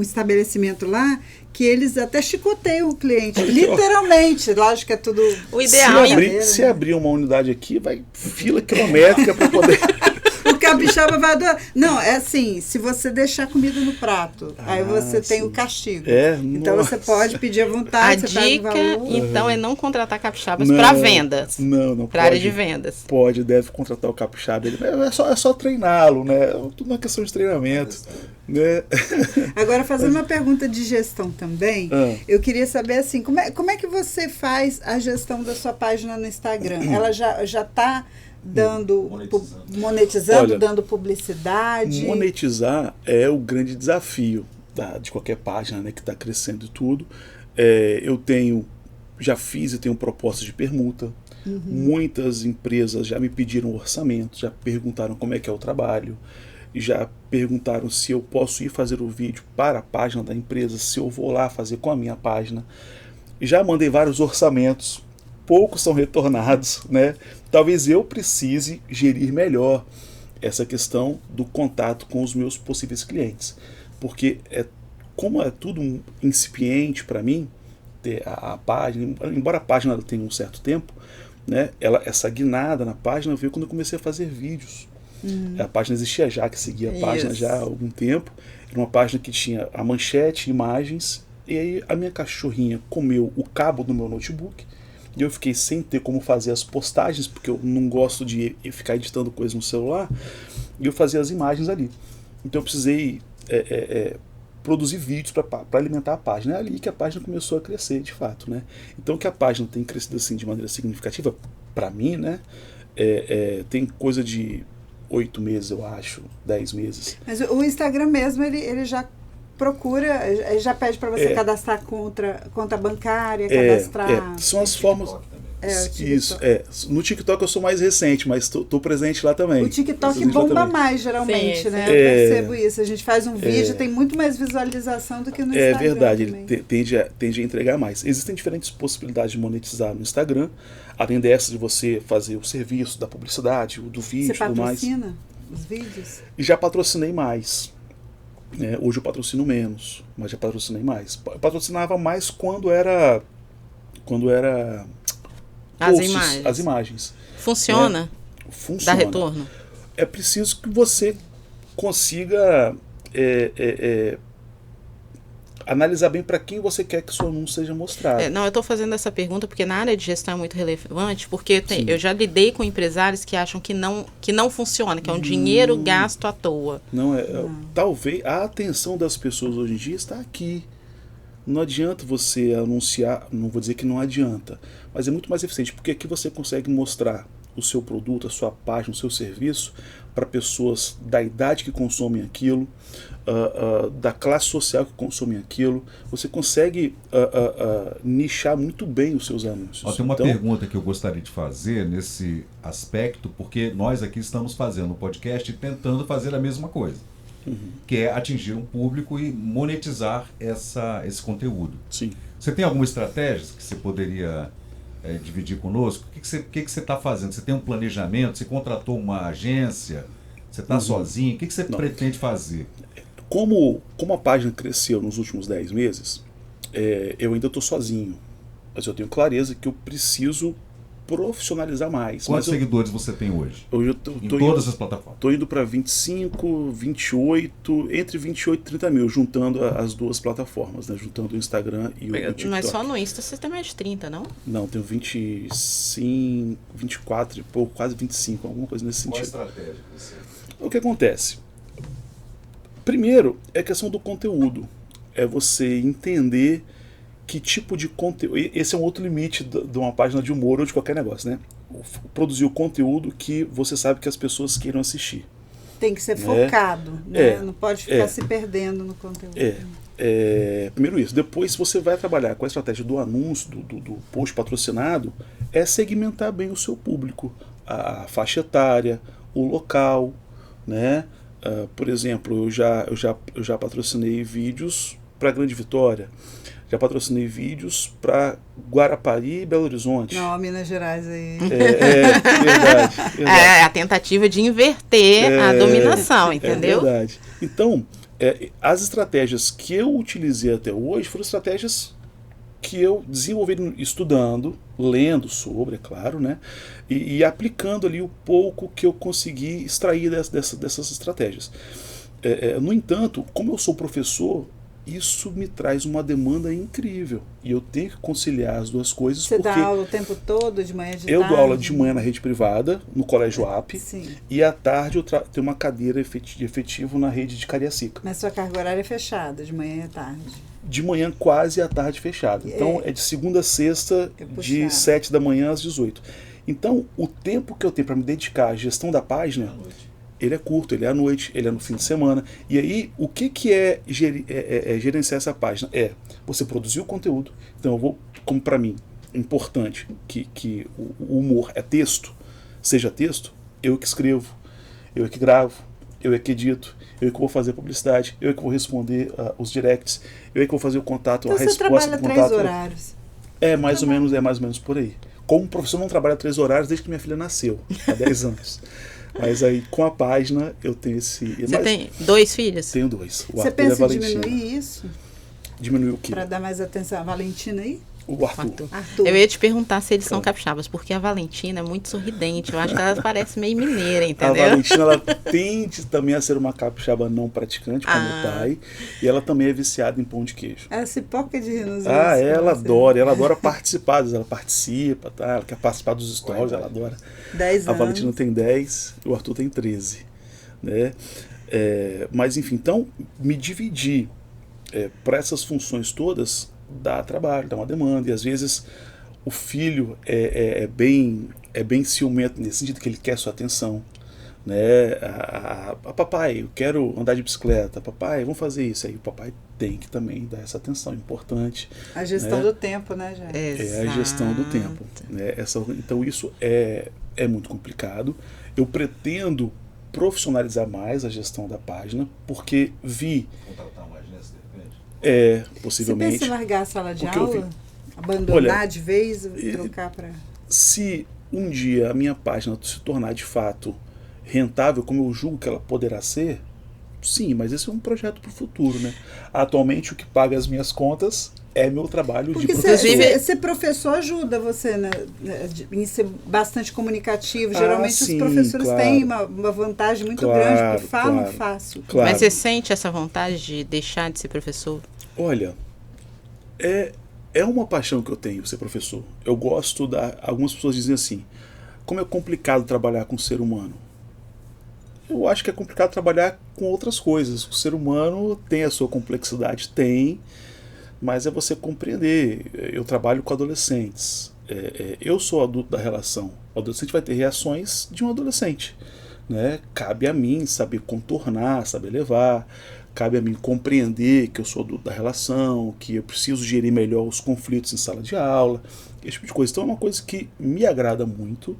Speaker 3: estabelecimento lá que eles até chicoteiam o cliente, literalmente. Lógico que é tudo...
Speaker 1: O ideal
Speaker 2: se abrir uma unidade aqui, vai fila quilométrica para poder...
Speaker 3: O capixaba vai adorar. Não, é assim, se você deixar comida no prato, aí você tem o castigo. Então você pode pedir à vontade.
Speaker 1: A dica, então, é não contratar capixabas
Speaker 2: Não,
Speaker 1: para vendas.
Speaker 2: Não
Speaker 1: para área de vendas.
Speaker 2: Deve contratar o capixaba. É só treiná-lo, né? Tudo uma questão de treinamento. Né?
Speaker 3: Agora, fazendo uma pergunta de gestão também, eu queria saber assim, como é que você faz a gestão da sua página no Instagram? Ela já está monetizando,
Speaker 2: Olha,
Speaker 3: dando publicidade?
Speaker 2: Monetizar é o grande desafio de qualquer página, né, que está crescendo e tudo. Eu tenho propostas de permuta. Muitas empresas já me pediram orçamento, já perguntaram como é que é o trabalho, já perguntaram se eu posso ir fazer o vídeo para a página da empresa, se eu vou lá fazer com a minha página. Já mandei vários orçamentos, poucos são retornados, né? Talvez eu precise gerir melhor essa questão do contato com os meus possíveis clientes, porque como é tudo incipiente para mim, a página, embora a página tenha um certo tempo, né? Essa guinada na página veio quando eu comecei a fazer vídeos. A página existia já, que seguia a página já há algum tempo. Era uma página que tinha a manchete, imagens, e aí a minha cachorrinha comeu o cabo do meu notebook. E eu fiquei sem ter como fazer as postagens, porque eu não gosto de ficar editando coisas no celular, e eu fazia as imagens ali. Então eu precisei produzir vídeos para alimentar a página. É ali que a página começou a crescer, de fato, né? Então que a página tem crescido assim de maneira significativa, para mim, né? Tem coisa de 8 meses, eu acho, 10 meses.
Speaker 3: Mas o Instagram mesmo, ele já procura, ele já pede para você cadastrar conta bancária, cadastrar...
Speaker 2: São as formas... Isso, no TikTok eu sou mais recente, mas tô presente lá também.
Speaker 3: O TikTok bomba mais, geralmente,
Speaker 1: sim,
Speaker 3: né? Eu percebo isso. A gente faz um vídeo, tem muito mais visualização do que no Instagram.
Speaker 2: É verdade,
Speaker 3: também.
Speaker 2: Ele tende a entregar mais. Existem diferentes possibilidades de monetizar no Instagram, além dessa de você fazer o serviço da publicidade, do vídeo e tudo mais.
Speaker 3: Você patrocina os vídeos?
Speaker 2: E já patrocinei mais. Hoje eu patrocino menos, mas já patrocinei mais. Eu patrocinava mais quando era as imagens.
Speaker 1: Funciona?
Speaker 2: Funciona.
Speaker 1: Dá retorno?
Speaker 2: É preciso que você consiga analisar bem para quem você quer que seu anúncio seja mostrado.
Speaker 1: Não, eu estou fazendo essa pergunta porque na área de gestão é muito relevante, porque eu já lidei com empresários que acham que não funciona, que é um dinheiro gasto à toa.
Speaker 2: Talvez a atenção das pessoas hoje em dia está aqui. Não adianta você anunciar, não vou dizer que não adianta, mas é muito mais eficiente, porque aqui você consegue mostrar o seu produto, a sua página, o seu serviço para pessoas da idade que consomem aquilo, da classe social que consomem aquilo. Você consegue nichar muito bem os seus anúncios.
Speaker 5: Tem uma pergunta que eu gostaria de fazer nesse aspecto, porque nós aqui estamos fazendo um podcast e tentando fazer a mesma coisa. Que é atingir um público e monetizar esse conteúdo.
Speaker 2: Sim.
Speaker 5: Você tem alguma estratégia que você poderia dividir conosco? O que você está fazendo? Você tem um planejamento? Você contratou uma agência? Você está sozinho? O que você
Speaker 2: Não.
Speaker 5: pretende fazer?
Speaker 2: Como a página cresceu nos últimos 10 meses, eu ainda estou sozinho. Mas eu tenho clareza que eu preciso profissionalizar mais.
Speaker 5: Quantos seguidores você tem hoje?
Speaker 2: Hoje eu
Speaker 5: Em
Speaker 2: tô
Speaker 5: todas as plataformas?
Speaker 2: Estou indo para 25, 28, entre 28 e 30 mil, juntando as duas plataformas, né? Juntando o Instagram e o TikTok.
Speaker 1: Mas só no Insta você tem mais de 30, não?
Speaker 2: Não, tenho 25, 24 e pouco, quase 25, alguma coisa nesse
Speaker 4: Qual a
Speaker 2: sentido.
Speaker 4: estratégia que você...
Speaker 2: O que acontece? Primeiro, é a questão do conteúdo. É você entender que tipo de conteúdo... Esse é um outro limite de uma página de humor ou de qualquer negócio, né? Produzir o conteúdo que você sabe que as pessoas queiram assistir.
Speaker 3: Tem que ser focado, né? Não pode ficar
Speaker 2: é.
Speaker 3: se perdendo no conteúdo.
Speaker 2: Primeiro isso. Depois, se você vai trabalhar com a estratégia do anúncio, do post patrocinado, é segmentar bem o seu público. A faixa etária, o local, né? Por exemplo, eu já patrocinei vídeos para Grande Vitória. Já patrocinei vídeos para Guarapari e Belo Horizonte.
Speaker 3: Não, Minas Gerais aí.
Speaker 2: Verdade.
Speaker 1: É a tentativa de inverter a dominação, entendeu?
Speaker 2: É verdade. Então, as estratégias que eu utilizei até hoje foram estratégias que eu desenvolvi estudando, lendo sobre, é claro, né? E aplicando ali o pouco que eu consegui extrair dessas estratégias. No entanto, como eu sou professor, isso me traz uma demanda incrível. E eu tenho que conciliar as duas coisas.
Speaker 3: Você
Speaker 2: porque
Speaker 3: dá aula o tempo todo, de manhã, de tarde?
Speaker 2: eu dou aula de manhã na rede privada, no Colégio AP,
Speaker 3: Sim.
Speaker 2: e à tarde eu tenho uma cadeira efetivo na rede de Cariacica.
Speaker 3: Mas sua carga horária é fechada, de manhã e tarde.
Speaker 2: De manhã quase e à tarde fechada. Então é de segunda a sexta, de
Speaker 3: puxado.
Speaker 2: 7 da manhã às 18. Então o tempo que eu tenho para me dedicar à gestão da página, ele é curto, ele é à noite, ele é no fim de semana. E aí, o que é gerenciar essa página? É você produzir o conteúdo. Então eu vou, como para mim, é importante que o humor é texto, seja texto, eu que escrevo, eu que gravo, eu que edito, eu que vou fazer publicidade, eu que vou responder os directs, eu que vou fazer o contato,
Speaker 3: Então
Speaker 2: a
Speaker 3: você
Speaker 2: resposta
Speaker 3: trabalha
Speaker 2: do
Speaker 3: 3
Speaker 2: contato.
Speaker 3: horários.
Speaker 2: É mais ou menos por aí. Como professor, não trabalho 3 horários desde que minha filha nasceu, há 10 anos. Mas aí, com a página, eu tenho esse...
Speaker 1: Você tem 2 filhos?
Speaker 2: Tenho 2. O
Speaker 3: Você
Speaker 2: Arthur e a
Speaker 3: pensa em
Speaker 2: Valentina.
Speaker 3: diminuir isso?
Speaker 2: Diminuir o quê?
Speaker 3: Para dar mais atenção à Valentina aí?
Speaker 2: O Arthur.
Speaker 3: Arthur.
Speaker 1: Eu ia te perguntar se eles são capixabas, porque a Valentina é muito sorridente. Eu acho que ela parece meio mineira,
Speaker 2: A
Speaker 1: entendeu?
Speaker 2: Valentina, ela tende também a ser uma capixaba não praticante, como o pai. E ela também é viciada em pão de queijo.
Speaker 3: Ela se poca de rir nos
Speaker 2: Ela adora participar. Ela participa, tá? Ela quer participar dos stories, ela adora.
Speaker 3: 10
Speaker 2: A
Speaker 3: anos.
Speaker 2: Valentina tem 10, o Arthur tem 13. Né? Mas enfim, então me dividir para essas funções todas dá trabalho, dá uma demanda. E às vezes o filho é bem ciumento nesse sentido que ele quer sua atenção. Né? Papai, eu quero andar de bicicleta. Papai, vamos fazer isso. Aí o papai tem que também dar essa atenção importante.
Speaker 3: A gestão
Speaker 2: né?
Speaker 3: do tempo, né, gente?
Speaker 2: É a gestão do tempo. Né? Então isso é muito complicado. Eu pretendo profissionalizar mais a gestão da página, porque vi...
Speaker 5: Contratar mais nessa, de repente?
Speaker 2: Possivelmente...
Speaker 3: Você pensa em largar a sala de
Speaker 2: Porque eu
Speaker 3: aula?
Speaker 2: vi-
Speaker 3: Abandonar de vez? Trocar para...
Speaker 2: Se um dia a minha página se tornar de fato rentável, como eu julgo que ela poderá ser, sim, mas esse é um projeto para o futuro, né? Atualmente o que paga as minhas contas é meu trabalho de
Speaker 3: Porque
Speaker 2: professor.
Speaker 3: ser professor ajuda você, né, em ser bastante comunicativo.
Speaker 2: Ah,
Speaker 3: Geralmente
Speaker 2: sim,
Speaker 3: os professores
Speaker 2: claro.
Speaker 3: têm uma vantagem muito
Speaker 2: Claro,
Speaker 3: grande, porque falam
Speaker 2: claro.
Speaker 3: fácil.
Speaker 2: Claro.
Speaker 1: Mas você sente essa vontade de deixar de ser professor?
Speaker 2: Olha, é uma paixão que eu tenho ser professor. Eu gosto algumas pessoas dizem assim, como é complicado trabalhar com o ser humano. Eu acho que é complicado trabalhar com outras coisas. O ser humano tem a sua complexidade, mas é você compreender. Eu trabalho com adolescentes. Eu sou adulto da relação. O adolescente vai ter reações de um adolescente. Né? Cabe a mim saber contornar, saber levar. Cabe a mim compreender que eu sou adulto da relação, que eu preciso gerir melhor os conflitos em sala de aula, esse tipo de coisa. Então é uma coisa que me agrada muito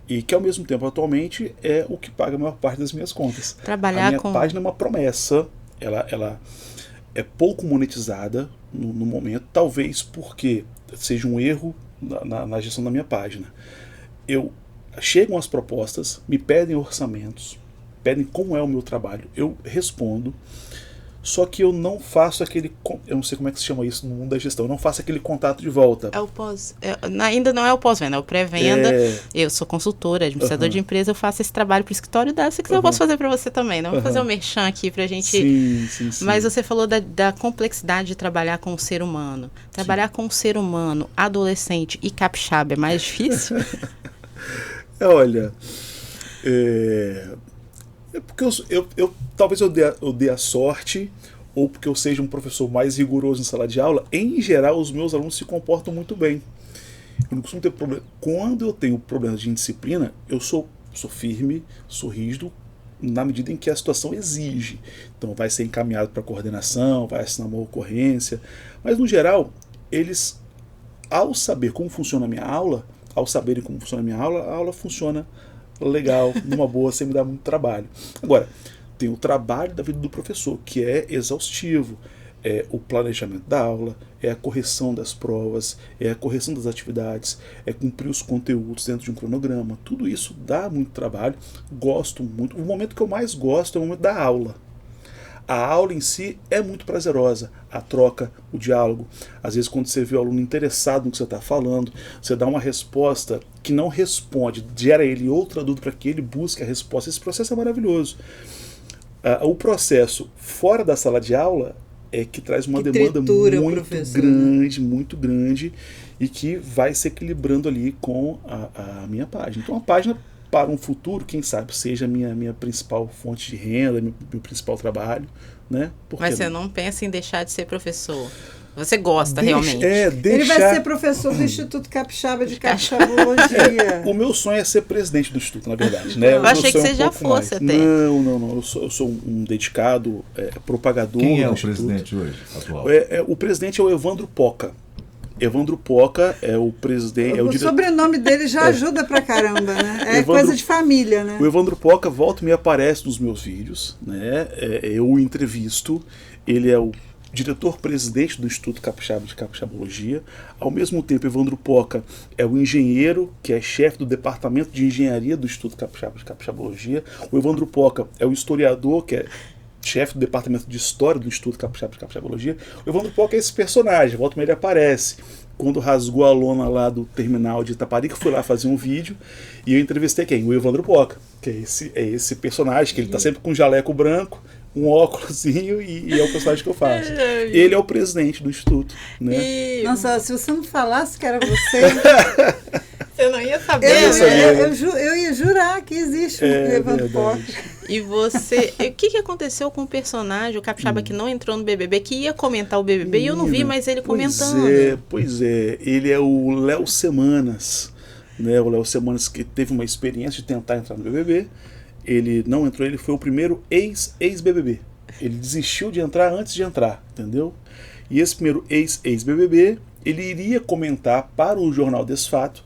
Speaker 2: e que ao mesmo tempo atualmente é o que paga a maior parte das minhas contas.
Speaker 1: Trabalhar
Speaker 2: a minha
Speaker 1: com...
Speaker 2: página é uma promessa, ela é pouco monetizada no momento, talvez porque seja um erro na gestão da minha página. Chegam as propostas, me pedem orçamentos, pedem como é o meu trabalho, eu respondo. Só que eu não faço aquele... Eu não sei como é que se chama isso no mundo da gestão. Eu não faço aquele contato de volta.
Speaker 1: É o ainda não é o pós-venda, é o pré-venda. Eu sou consultora, administrador de empresa, eu faço esse trabalho para o escritório dela. Se quiser, eu posso fazer para você também. Não vou fazer um merchan aqui para a gente...
Speaker 2: Sim.
Speaker 1: Mas você falou da complexidade de trabalhar com o ser humano. Trabalhar com o ser humano, adolescente e capixaba é mais difícil?
Speaker 2: Olha... É porque talvez eu dê a sorte, ou porque eu seja um professor mais rigoroso em sala de aula. Em geral, os meus alunos se comportam muito bem. Eu não costumo ter problema. Quando eu tenho problemas de indisciplina, eu sou firme, sou rígido, na medida em que a situação exige. Então vai ser encaminhado para coordenação, vai assinar uma ocorrência. Mas, no geral, eles, ao saber como funciona a minha aula, a aula funciona legal, numa boa, sem me dar muito trabalho. Agora, tem o trabalho da vida do professor, que é exaustivo. É o planejamento da aula, é a correção das provas, é a correção das atividades, é cumprir os conteúdos dentro de um cronograma. Tudo isso dá muito trabalho, gosto muito. O momento que eu mais gosto é o momento da aula. A aula em si é muito prazerosa, a troca, o diálogo. Às vezes, quando você vê o aluno interessado no que você está falando, você dá uma resposta que não responde, gera ele outra dúvida para que ele busque a resposta. Esse processo é maravilhoso. O processo fora da sala de aula é que traz uma demanda muito grande, e que vai se equilibrando ali com a minha página. Então, a página, para um futuro, quem sabe, seja a minha principal fonte de renda, meu principal trabalho, né?
Speaker 1: Mas você não pensa em deixar de ser professor? Você gosta realmente?
Speaker 3: Ele vai ser professor do Instituto Capixaba de Capixabologia.
Speaker 2: O meu sonho é ser presidente do Instituto, na verdade. Né?
Speaker 1: Eu achei que você já fosse até.
Speaker 2: Não. Eu sou um dedicado propagador.
Speaker 5: Quem é o
Speaker 2: Instituto.
Speaker 5: presidente hoje, atual?
Speaker 2: O presidente é o Evandro Poca. Evandro Poca é o presidente.
Speaker 3: O sobrenome dele já ajuda pra caramba, né? É coisa de família, né?
Speaker 2: O Evandro Poca volta e me aparece nos meus vídeos, né? Eu o entrevisto. Ele é o diretor-presidente do Instituto Capixaba de Capixabologia. Ao mesmo tempo, Evandro Poca é o engenheiro, que é chefe do departamento de engenharia do Instituto Capixaba de Capixabologia. O Evandro Poca é o historiador, que é chefe do departamento de história do Instituto Capixaba de Capixabologia. O Evandro Poca é esse personagem, volta e meia ele aparece. Quando rasgou a lona lá do terminal de Itaparica, fui lá fazer um vídeo e eu entrevistei quem? O Evandro Poca, que é esse personagem, que ele tá sempre com um jaleco branco, um óculosinho, e é o personagem que eu faço. Ele é o presidente do Instituto, né?
Speaker 3: Nossa, se você não falasse que era você...
Speaker 1: Você não ia saber.
Speaker 3: Eu ia jurar que existe um Evandro Poca.
Speaker 1: E você... O que aconteceu com o personagem, o Capixaba que não entrou no BBB, que ia comentar o BBB, e eu não vi mais ele comentando.
Speaker 2: Pois é. Ele é o Léo Semanas, né? O Léo Semanas, que teve uma experiência de tentar entrar no BBB. Ele não entrou, ele foi o primeiro ex-BBB. Ele desistiu de entrar antes de entrar, entendeu? E esse primeiro ex-BBB, ele iria comentar para o Jornal Desfato,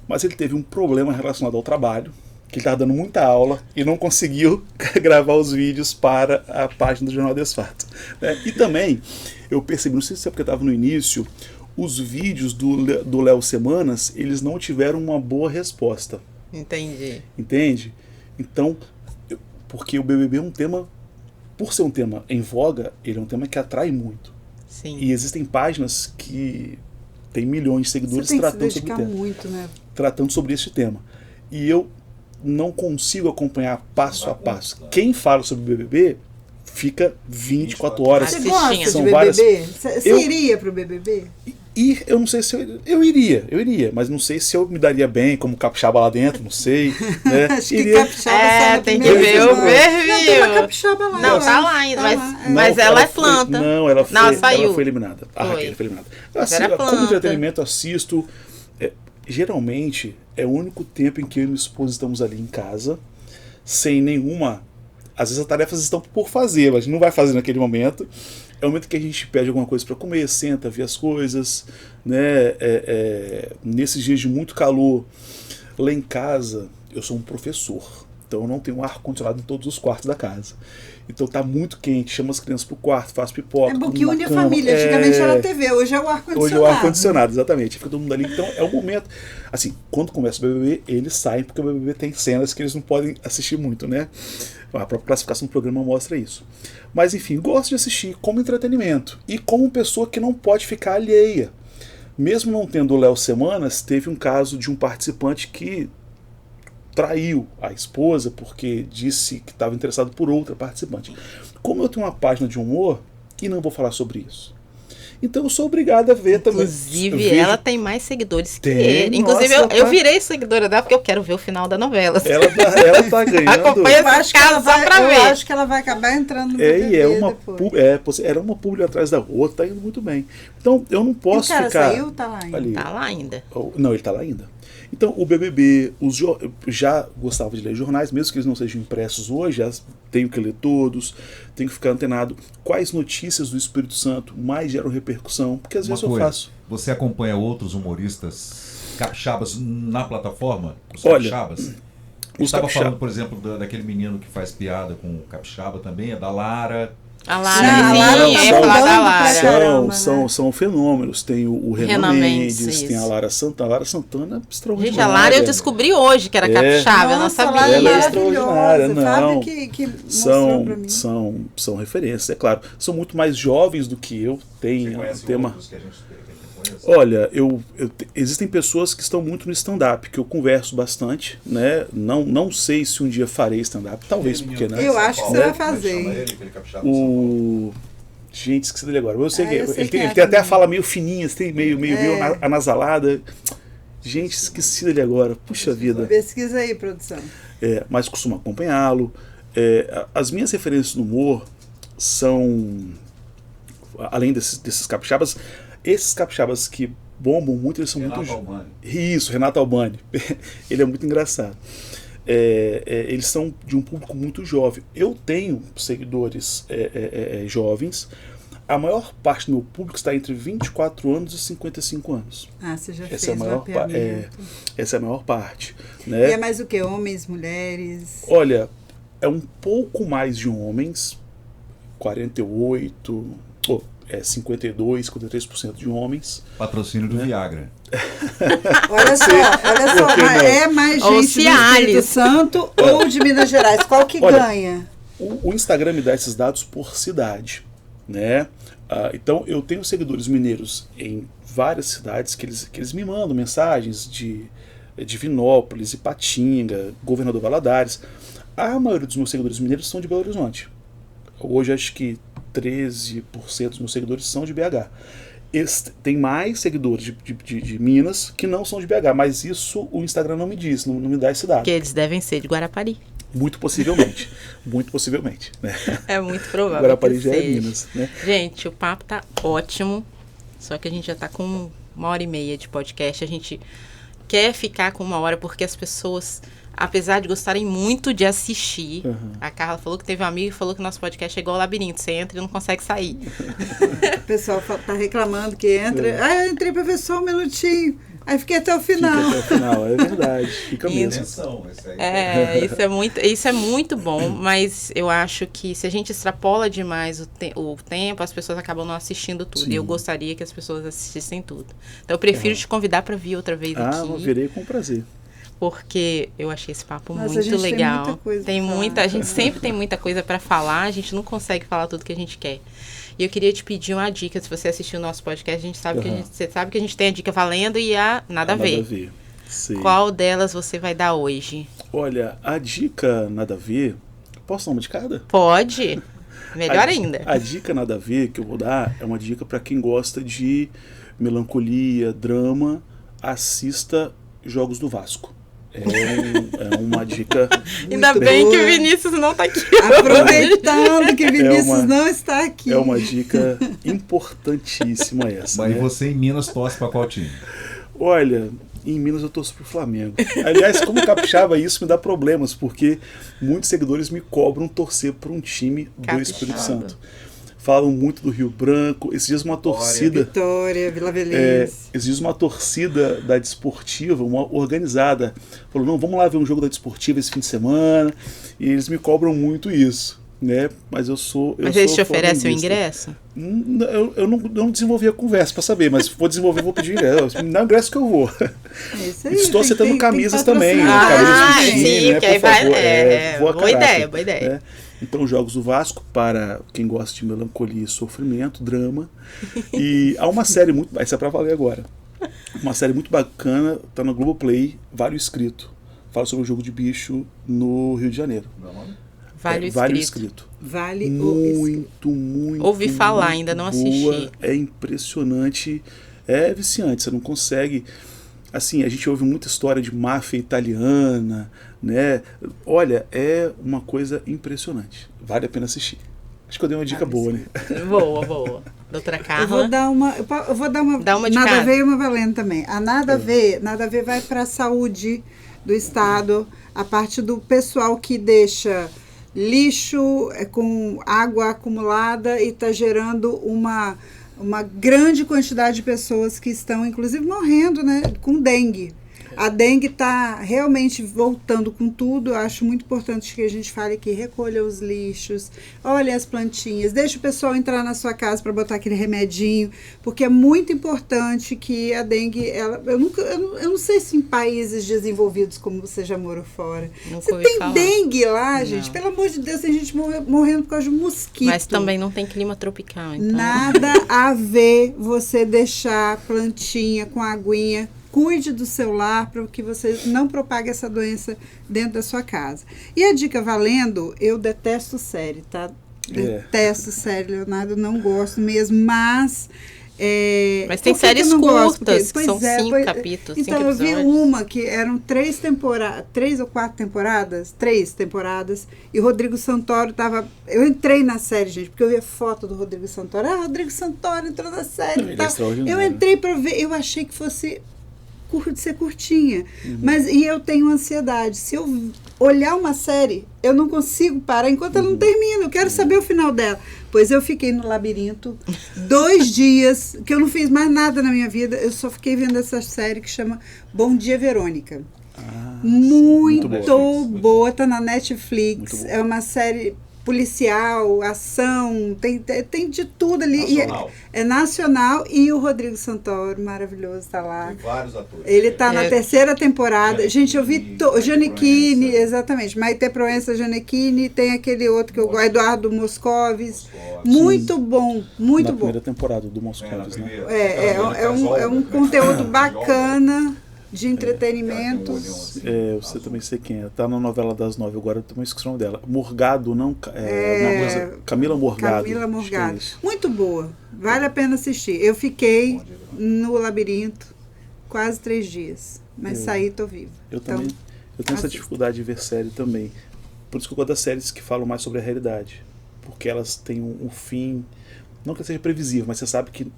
Speaker 2: mas ele teve um problema relacionado ao trabalho, que ele estava dando muita aula e não conseguiu gravar os vídeos para a página do Jornal Desfato. Né? E também, eu percebi, não sei se é porque eu estava no início, os vídeos do Léo Semanas, eles não tiveram uma boa resposta.
Speaker 1: Entendi.
Speaker 2: Entende? Então, porque o BBB é um tema, por ser um tema em voga, ele é um tema que atrai muito.
Speaker 1: Sim.
Speaker 2: E existem páginas que têm milhões de seguidores tratando sobre o tema.
Speaker 3: Muito, né?
Speaker 2: Tratando sobre esse tema. E eu não consigo acompanhar passo a passo. Quem fala sobre o BBB fica 24 horas.
Speaker 3: Você gosta
Speaker 2: São
Speaker 3: de BBB?
Speaker 2: Várias...
Speaker 3: Você iria pro BBB?
Speaker 2: E eu não sei se eu iria, mas não sei se eu me daria bem como capixaba lá dentro, não sei. Né?
Speaker 3: Acho que capixaba
Speaker 1: tem que ver o perfil.
Speaker 3: Capixaba lá.
Speaker 1: Não, tá lá ainda, mas ela é planta.
Speaker 2: Ela
Speaker 1: saiu.
Speaker 2: foi eliminada. Foi eliminada. Como
Speaker 1: planta.
Speaker 2: entretenimento, assisto. Geralmente, é o único tempo em que eu e minha esposa estamos ali em casa, sem nenhuma... Às vezes as tarefas estão por fazer, mas não vai fazer naquele momento. É o momento que a gente pede alguma coisa para comer, senta, vê as coisas, né? Nesses dias de muito calor, lá em casa, eu sou um professor. Então eu não tenho ar-condicionado em todos os quartos da casa. Então tá muito quente, chama as crianças pro quarto, faz pipoca.
Speaker 3: É bom
Speaker 2: tudo
Speaker 3: que
Speaker 2: na
Speaker 3: une a
Speaker 2: cama.
Speaker 3: família. Antigamente era a TV, hoje é o ar-condicionado.
Speaker 2: Hoje é o ar-condicionado, exatamente. Fica todo mundo ali. Então é o momento. Assim, quando começa o BBB, eles saem, porque o BBB tem cenas que eles não podem assistir muito, né? A própria classificação do programa mostra isso. Mas enfim, gosto de assistir como entretenimento. E como pessoa que não pode ficar alheia. Mesmo não tendo o Léo Semanas, teve um caso de um participante que traiu a esposa porque disse que estava interessado por outra participante. Como eu tenho uma página de humor, e não vou falar sobre isso. Então eu sou obrigado a ver também.
Speaker 1: Inclusive, ela tem mais seguidores que
Speaker 2: Tem,
Speaker 1: ele. Inclusive,
Speaker 2: nossa,
Speaker 1: eu virei seguidora dela porque eu quero ver o final da novela.
Speaker 2: Ela tá ganhando.
Speaker 1: Acompanha esse caso só pra
Speaker 3: eu
Speaker 1: ver.
Speaker 3: acho que ela vai acabar entrando no BBB depois.
Speaker 2: Era uma publi atrás da outra, tá indo muito bem. Então eu não posso
Speaker 3: E o cara
Speaker 2: ficar.
Speaker 3: saiu, tá lá ainda?
Speaker 2: Ali.
Speaker 1: Tá lá ainda.
Speaker 2: Não, ele tá lá ainda. Então, o BBB, eu já gostava de ler jornais, mesmo que eles não sejam impressos hoje, já tenho que ler todos, tenho que ficar antenado. Quais notícias do Espírito Santo mais geram repercussão? Porque às vezes eu faço.
Speaker 5: Você acompanha outros humoristas capixabas na plataforma? Os
Speaker 2: Olha,
Speaker 5: capixabas?
Speaker 2: os
Speaker 5: Estava
Speaker 2: capixaba-
Speaker 5: falando, por exemplo, daquele menino que faz piada com o capixaba também, é da Lara.
Speaker 1: A
Speaker 3: Sim,
Speaker 1: Lara,
Speaker 3: a
Speaker 1: sim,
Speaker 3: Lara tá
Speaker 1: é falar da
Speaker 3: bombando
Speaker 1: Lara.
Speaker 3: pra caramba,
Speaker 2: São fenômenos. Tem o Renan
Speaker 1: Renan
Speaker 2: Mendes,
Speaker 1: Mendes,
Speaker 2: tem a
Speaker 1: isso.
Speaker 2: Lara Santana. A Lara Santana é extraordinária.
Speaker 1: Gente, a Lara eu descobri hoje que era capixaba, eu não
Speaker 3: Nossa,
Speaker 1: sabia.
Speaker 3: Lara é
Speaker 2: Ela é
Speaker 3: maravilhosa.
Speaker 2: extraordinária,
Speaker 3: Fábio
Speaker 2: não.
Speaker 3: que mostrou pra mim.
Speaker 2: São referências, é claro. São muito mais jovens do que eu. Tem
Speaker 5: Você conhece
Speaker 2: tema.
Speaker 5: outros que a gente conhece?
Speaker 2: Olha, existem pessoas que estão muito no stand-up, que eu converso bastante, né? Não sei se um dia farei stand-up, talvez, porque, né?
Speaker 3: Eu acho que você
Speaker 2: Né?
Speaker 3: vai fazer.
Speaker 2: Gente, esqueci dele agora. Eu sei que
Speaker 3: eu sei
Speaker 2: ele
Speaker 3: quem
Speaker 2: tem,
Speaker 3: é
Speaker 2: ele tem até a
Speaker 3: também.
Speaker 2: fala meio fininha, assim, meio anasalada. Gente, esqueci dele agora. Puxa vida.
Speaker 3: Pesquisa aí, produção.
Speaker 2: Mas costumo acompanhá-lo. As minhas referências no humor são, além desses capixabas, esses capixabas que bombam muito, eles são muito...
Speaker 5: Albani.
Speaker 2: Isso, Renato Albani. Ele é muito engraçado. Eles são de um público muito jovem. Eu tenho seguidores jovens. A maior parte do meu público está entre 24 anos e 55 anos.
Speaker 3: Ah, você já
Speaker 2: Essa
Speaker 3: fez
Speaker 2: é a
Speaker 3: o
Speaker 2: maior
Speaker 3: mapeamento.
Speaker 2: essa é a maior parte.
Speaker 3: E
Speaker 2: Né?
Speaker 3: é mais o que? Homens, mulheres?
Speaker 2: Olha, é um pouco mais de homens, 52, 53% de homens.
Speaker 5: Patrocínio do Viagra.
Speaker 3: Olha só,
Speaker 2: Por que não?
Speaker 3: é mais
Speaker 1: Ou
Speaker 3: gente do Espírito
Speaker 1: Cialis.
Speaker 3: Santo ou de Minas Gerais? Qual que
Speaker 2: Olha,
Speaker 3: ganha?
Speaker 2: O Instagram me dá esses dados por cidade, né? Então eu tenho seguidores mineiros em várias cidades que eles me mandam mensagens de Divinópolis, Ipatinga, Governador Valadares. A maioria dos meus seguidores mineiros são de Belo Horizonte. Hoje acho que 13% dos meus seguidores são de BH. Eles têm mais seguidores de Minas que não são de BH, mas isso o Instagram não me diz, não me dá esse dado.
Speaker 1: Que eles devem ser de Guarapari.
Speaker 2: Muito possivelmente. Muito possivelmente. Né?
Speaker 1: É muito provável.
Speaker 2: Guarapari
Speaker 1: que
Speaker 2: já é
Speaker 1: seja.
Speaker 2: Minas. Né?
Speaker 1: Gente, o papo tá ótimo. Só que a gente já tá com 1h30 de podcast. A gente quer ficar com 1 hora porque as pessoas, apesar de gostarem muito de assistir, a Carla falou que teve um amigo e falou que nosso podcast é igual ao labirinto. Você entra e não consegue sair.
Speaker 3: O pessoal tá reclamando que entra. Eu entrei pra ver só um minutinho. Aí fiquei até o final.
Speaker 2: Fica até o final, é verdade. Fica mesmo.
Speaker 5: Atenção, esse aí.
Speaker 1: Isso é muito bom, mas eu acho que se a gente extrapola demais o tempo, as pessoas acabam não assistindo tudo.
Speaker 2: Sim.
Speaker 1: E eu gostaria que as pessoas assistissem tudo. Então eu prefiro te convidar para vir outra vez aqui.
Speaker 2: Virei com prazer.
Speaker 1: Porque eu achei esse papo
Speaker 3: Nossa, a
Speaker 1: muito
Speaker 3: gente tem
Speaker 1: legal.
Speaker 3: muita coisa pra falar.
Speaker 1: A gente sempre tem muita coisa para falar, a gente não consegue falar tudo que a gente quer. E eu queria te pedir uma dica, se você assistiu o nosso podcast, a gente sabe você sabe que a gente tem a dica valendo e a nada a ver.
Speaker 2: Sei.
Speaker 1: Qual delas você vai dar hoje?
Speaker 2: Olha, a dica nada a ver. Posso dar uma de cada?
Speaker 1: Pode. Melhor ainda.
Speaker 2: A dica nada a ver que eu vou dar é uma dica para quem gosta de melancolia, drama. Assista Jogos do Vasco. É uma dica.
Speaker 1: Ainda
Speaker 3: Muito
Speaker 1: bem que
Speaker 3: boa.
Speaker 1: o Vinícius não tá aqui.
Speaker 3: Aproveitando que Vinícius não está aqui.
Speaker 2: É uma dica importantíssima essa.
Speaker 5: Mas
Speaker 2: né?
Speaker 5: você em Minas torce para qual time?
Speaker 2: Olha, em Minas eu torço pro Flamengo. Aliás, como capixaba, isso me dá problemas, porque muitos seguidores me cobram torcer por um time do
Speaker 1: Capixaba.
Speaker 2: Espírito Santo. falam muito do Rio Branco. Esses dias uma torcida...
Speaker 3: Vitória, Vila Velhense.
Speaker 2: Esses dias uma torcida da Desportiva, uma organizada, falou, não, vamos lá ver um jogo da Desportiva esse fim de semana. E eles me cobram muito isso, né? Mas eu sou...
Speaker 1: Mas eles te oferecem o ingresso?
Speaker 2: Eu não desenvolvi a conversa para saber, mas vou desenvolver, vou pedir ingresso. Me dá o ingresso que eu vou.
Speaker 3: É isso aí,
Speaker 2: Estou aceitando camisas
Speaker 3: tem
Speaker 2: também.
Speaker 3: patrocinar.
Speaker 2: Camisas do time,
Speaker 1: sim,
Speaker 2: né,
Speaker 1: que aí
Speaker 2: por favor.
Speaker 1: vai...
Speaker 2: Vou a
Speaker 1: boa
Speaker 2: caráter,
Speaker 1: ideia, boa ideia.
Speaker 2: né? Então, jogos do Vasco, para quem gosta de melancolia e sofrimento, drama. E há uma série muito... Essa é para valer agora. Uma série muito bacana, tá no Globoplay, Vale o Escrito. Fala sobre o jogo de bicho no Rio de Janeiro.
Speaker 4: Meu nome?
Speaker 1: Vale o Escrito.
Speaker 3: Vale o Escrito.
Speaker 2: Muito.
Speaker 1: Ouvi falar,
Speaker 2: muito
Speaker 1: ainda não
Speaker 2: boa.
Speaker 1: assisti.
Speaker 2: É impressionante. É viciante, você não consegue... Assim, a gente ouve muita história de máfia italiana, né? Olha, é uma coisa impressionante. Vale a pena assistir. Acho que eu dei uma dica boa, né?
Speaker 1: Boa. Doutora
Speaker 3: Eu
Speaker 1: Carla.
Speaker 3: vou dar uma
Speaker 1: Dá uma de
Speaker 3: nada
Speaker 1: cada.
Speaker 3: a ver e uma valendo também. A nada a ver vai para a saúde do Estado, a parte do pessoal que deixa lixo com água acumulada e está gerando uma grande quantidade de pessoas que estão, inclusive, morrendo, né, com dengue. A dengue está realmente voltando com tudo. Eu acho muito importante que a gente fale que recolha os lixos, olhe as plantinhas, deixe o pessoal entrar na sua casa para botar aquele remedinho, porque é muito importante que a dengue, eu não sei se em países desenvolvidos como você já morou fora,
Speaker 1: Nunca
Speaker 3: você
Speaker 1: ouvi
Speaker 3: tem
Speaker 1: falar.
Speaker 3: dengue lá,
Speaker 1: Não.
Speaker 3: gente, pelo amor de Deus, tem gente morrendo por causa de mosquito.
Speaker 1: Mas também não tem clima tropical, então...
Speaker 3: Nada a ver você deixar plantinha com aguinha. Cuide do seu lar para que você não propague essa doença dentro da sua casa. E a dica valendo, eu detesto série, tá? Detesto série, Leonardo, não gosto mesmo, mas...
Speaker 1: Mas tem séries curtas, que são 5 capítulos, 5
Speaker 3: então, eu vi
Speaker 1: episódios.
Speaker 3: uma que eram 3 ou 4 temporadas, 3 temporadas, e o Rodrigo Santoro tava... Eu entrei na série, gente, porque eu vi a foto do Rodrigo Santoro. Rodrigo Santoro entrou na série e tal. Eu entrei para ver, eu achei que fosse... de ser curtinha, mas e eu tenho ansiedade, se eu olhar uma série, eu não consigo parar enquanto ela não termina, eu quero saber o final dela, pois eu fiquei no labirinto 2 dias, que eu não fiz mais nada na minha vida, eu só fiquei vendo essa série que chama Bom Dia Verônica. Muito boa, tá na Netflix, é uma série policial, ação, tem de tudo ali.
Speaker 4: Nacional.
Speaker 3: É nacional e o Rodrigo Santoro, maravilhoso, tá lá.
Speaker 4: Tem vários atores.
Speaker 3: Ele tá na 3ª temporada. Gente, eu vi Gianecchini,
Speaker 4: Proença.
Speaker 3: exatamente. Maite Proença, Gianecchini, tem aquele outro que eu gosto, Eduardo Moscovis.
Speaker 4: Moscovis.
Speaker 3: Muito bom, muito
Speaker 2: Na
Speaker 3: bom.
Speaker 2: primeira temporada do Moscovis, né?
Speaker 3: É um conteúdo bacana de entretenimento.
Speaker 2: Você também sei quem é. Tá na novela das 9, agora eu também esqueci o nome dela. Morgado, não. Camila Morgado.
Speaker 3: Camila
Speaker 2: Acho que é
Speaker 3: Morgado.
Speaker 2: isso.
Speaker 3: Muito boa. Vale a pena assistir. Eu fiquei no labirinto quase 3 dias. Mas saí e tô viva.
Speaker 2: Eu tenho essa
Speaker 3: assista.
Speaker 2: dificuldade de ver série também. Por isso que eu gosto das séries que falam mais sobre a realidade. Porque elas têm um fim. Não que seja previsível, mas você sabe que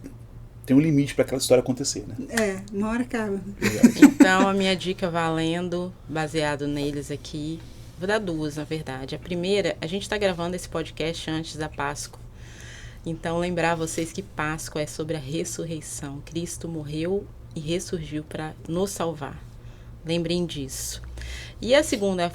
Speaker 2: tem um limite para aquela história acontecer, né?
Speaker 3: Uma hora acaba.
Speaker 1: Então, a minha dica valendo, baseado neles aqui, vou dar 2, na verdade. A primeira, a gente está gravando esse podcast antes da Páscoa. Então, lembrar vocês que Páscoa é sobre a ressurreição. Cristo morreu e ressurgiu para nos salvar. Lembrem disso. E a segunda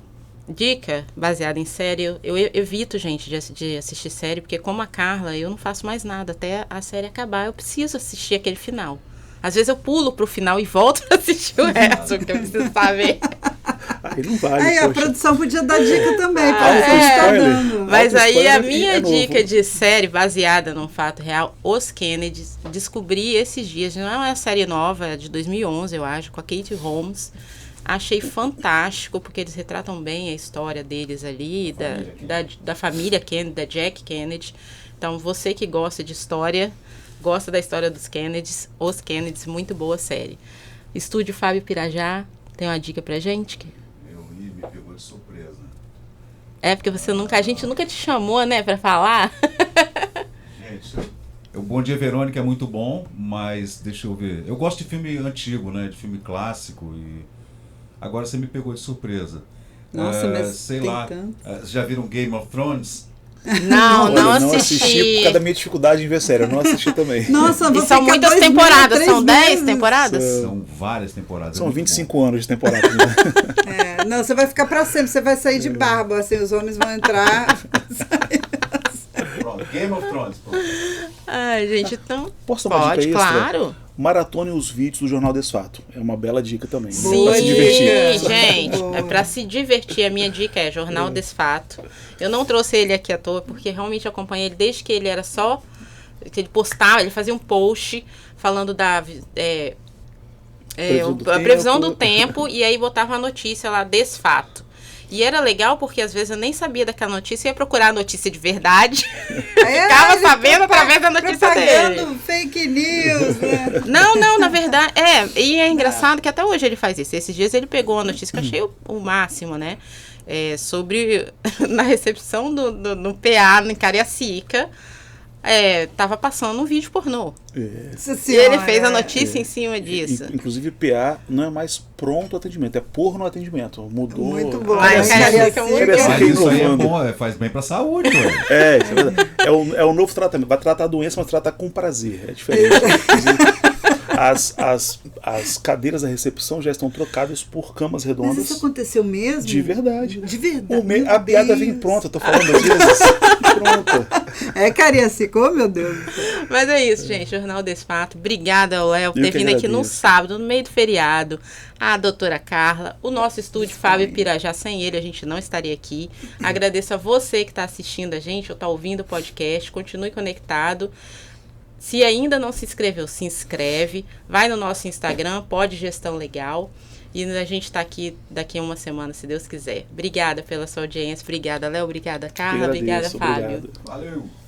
Speaker 1: dica, baseada em série, eu evito, gente, de assistir série, porque como a Carla, eu não faço mais nada. Até a série acabar, eu preciso assistir aquele final. Às vezes eu pulo pro final e volto pra assistir o resto, porque eu preciso saber.
Speaker 2: Aí não vale.
Speaker 3: Aí a
Speaker 2: poxa.
Speaker 3: produção podia dar dica também.
Speaker 1: Mas aí a
Speaker 2: Auto-spoiler
Speaker 1: minha
Speaker 2: é
Speaker 1: dica
Speaker 2: novo.
Speaker 1: de série baseada num fato real, Os Kennedys, descobri esses dias, não é uma série nova, é de 2011, eu acho, com a Katie Holmes. Achei fantástico, porque eles retratam bem a história deles ali, da família Kennedy, da Jack Kennedy. Então, você que gosta de história, gosta da história dos Kennedys, Os Kennedys, muito boa série. Estúdio Fábio Pirajá, tem uma dica pra gente?
Speaker 5: Eu me pegou de surpresa.
Speaker 1: É, porque a gente nunca te chamou, né, pra falar.
Speaker 5: Gente, o Bom Dia Verônica é muito bom, mas deixa eu ver. Eu gosto de filme antigo, né, de filme clássico e... Agora você me pegou de surpresa.
Speaker 3: Nossa, mas
Speaker 5: sei
Speaker 3: tem
Speaker 5: lá,
Speaker 3: tanto.
Speaker 5: já viram Game of Thrones?
Speaker 1: Não,
Speaker 2: Olha,
Speaker 1: não
Speaker 2: eu não assisti por
Speaker 1: assisti.
Speaker 2: causa da minha dificuldade em ver série. Eu não assisti também.
Speaker 3: Nossa,
Speaker 1: E
Speaker 3: vou
Speaker 1: são
Speaker 3: ficar
Speaker 1: muitas
Speaker 3: 2 meses,
Speaker 1: temporadas,
Speaker 3: 3
Speaker 1: são 10
Speaker 3: meses.
Speaker 1: temporadas?
Speaker 5: São várias temporadas.
Speaker 2: São
Speaker 5: é muito
Speaker 2: 25 anos de temporada. Né?
Speaker 3: É, não, você vai ficar pra sempre, você vai sair de barba, assim, os homens vão entrar.
Speaker 5: bom. Pronto, Game of Thrones. Pronto.
Speaker 1: Ai, gente, então.
Speaker 2: Posso dar uma
Speaker 1: Pode,
Speaker 2: dica extra?
Speaker 1: claro.
Speaker 2: Maratone os vídeos do Jornal Desfato. É uma bela dica também.
Speaker 1: Sim,
Speaker 2: Pra se divertir.
Speaker 1: gente,
Speaker 3: Boa.
Speaker 1: é pra se divertir. A minha dica é Jornal Desfato. Eu não trouxe ele aqui à toa, porque realmente acompanhei ele desde que ele era só. Que ele postava, ele fazia um post falando da. A previsão do tempo, e aí botava a notícia lá, Desfato. E era legal porque às vezes eu nem sabia daquela notícia, ia procurar a notícia de verdade. Ficava sabendo através da notícia dele.
Speaker 3: Propagando fake news, né?
Speaker 1: Não, na verdade, e é engraçado que até hoje ele faz isso. Esses dias ele pegou uma notícia que eu achei o máximo, né? Sobre, na recepção no PA, em Cariacica, tava passando um vídeo pornô.
Speaker 3: Nossa
Speaker 1: E
Speaker 3: Senhora,
Speaker 1: ele fez a notícia em cima disso.
Speaker 2: Inclusive, PA não é mais pronto atendimento, é porno atendimento. Mudou.
Speaker 3: Muito bom.
Speaker 1: Ai,
Speaker 3: Mas
Speaker 1: Cariacica é muito
Speaker 2: Cariacica
Speaker 5: Mas isso aí é
Speaker 2: inovando.
Speaker 5: bom, faz bem pra saúde, ué.
Speaker 2: Isso é verdade. É o novo tratamento. Vai tratar a doença, mas tratar com prazer. É diferente. As cadeiras da recepção já estão trocadas por camas
Speaker 3: Mas
Speaker 2: redondas.
Speaker 3: isso aconteceu mesmo?
Speaker 2: De verdade.
Speaker 3: De verdade.
Speaker 2: A piada vem pronta, eu tô falando às vezes. Pronta.
Speaker 3: É Cariacica, oh meu Deus.
Speaker 1: Mas é isso, gente. Jornal Desfato. Obrigada ao Léo por ter
Speaker 2: que
Speaker 1: vindo aqui no
Speaker 2: agradeço.
Speaker 1: sábado, no meio do feriado. A doutora Carla. O nosso estúdio Fábio Pirajá. Sem ele, a gente não estaria aqui. Agradeço a você que está assistindo a gente ou está ouvindo o podcast. Continue conectado. Se ainda não se inscreveu, se inscreve. Vai no nosso Instagram, Pod Gestão Legal. E a gente está aqui daqui a uma semana, se Deus quiser. Obrigada pela sua audiência. Obrigada, Léo. Obrigada, Carla. Obrigada,
Speaker 2: Agradeço,
Speaker 1: Fábio.
Speaker 2: obrigado.
Speaker 5: Valeu.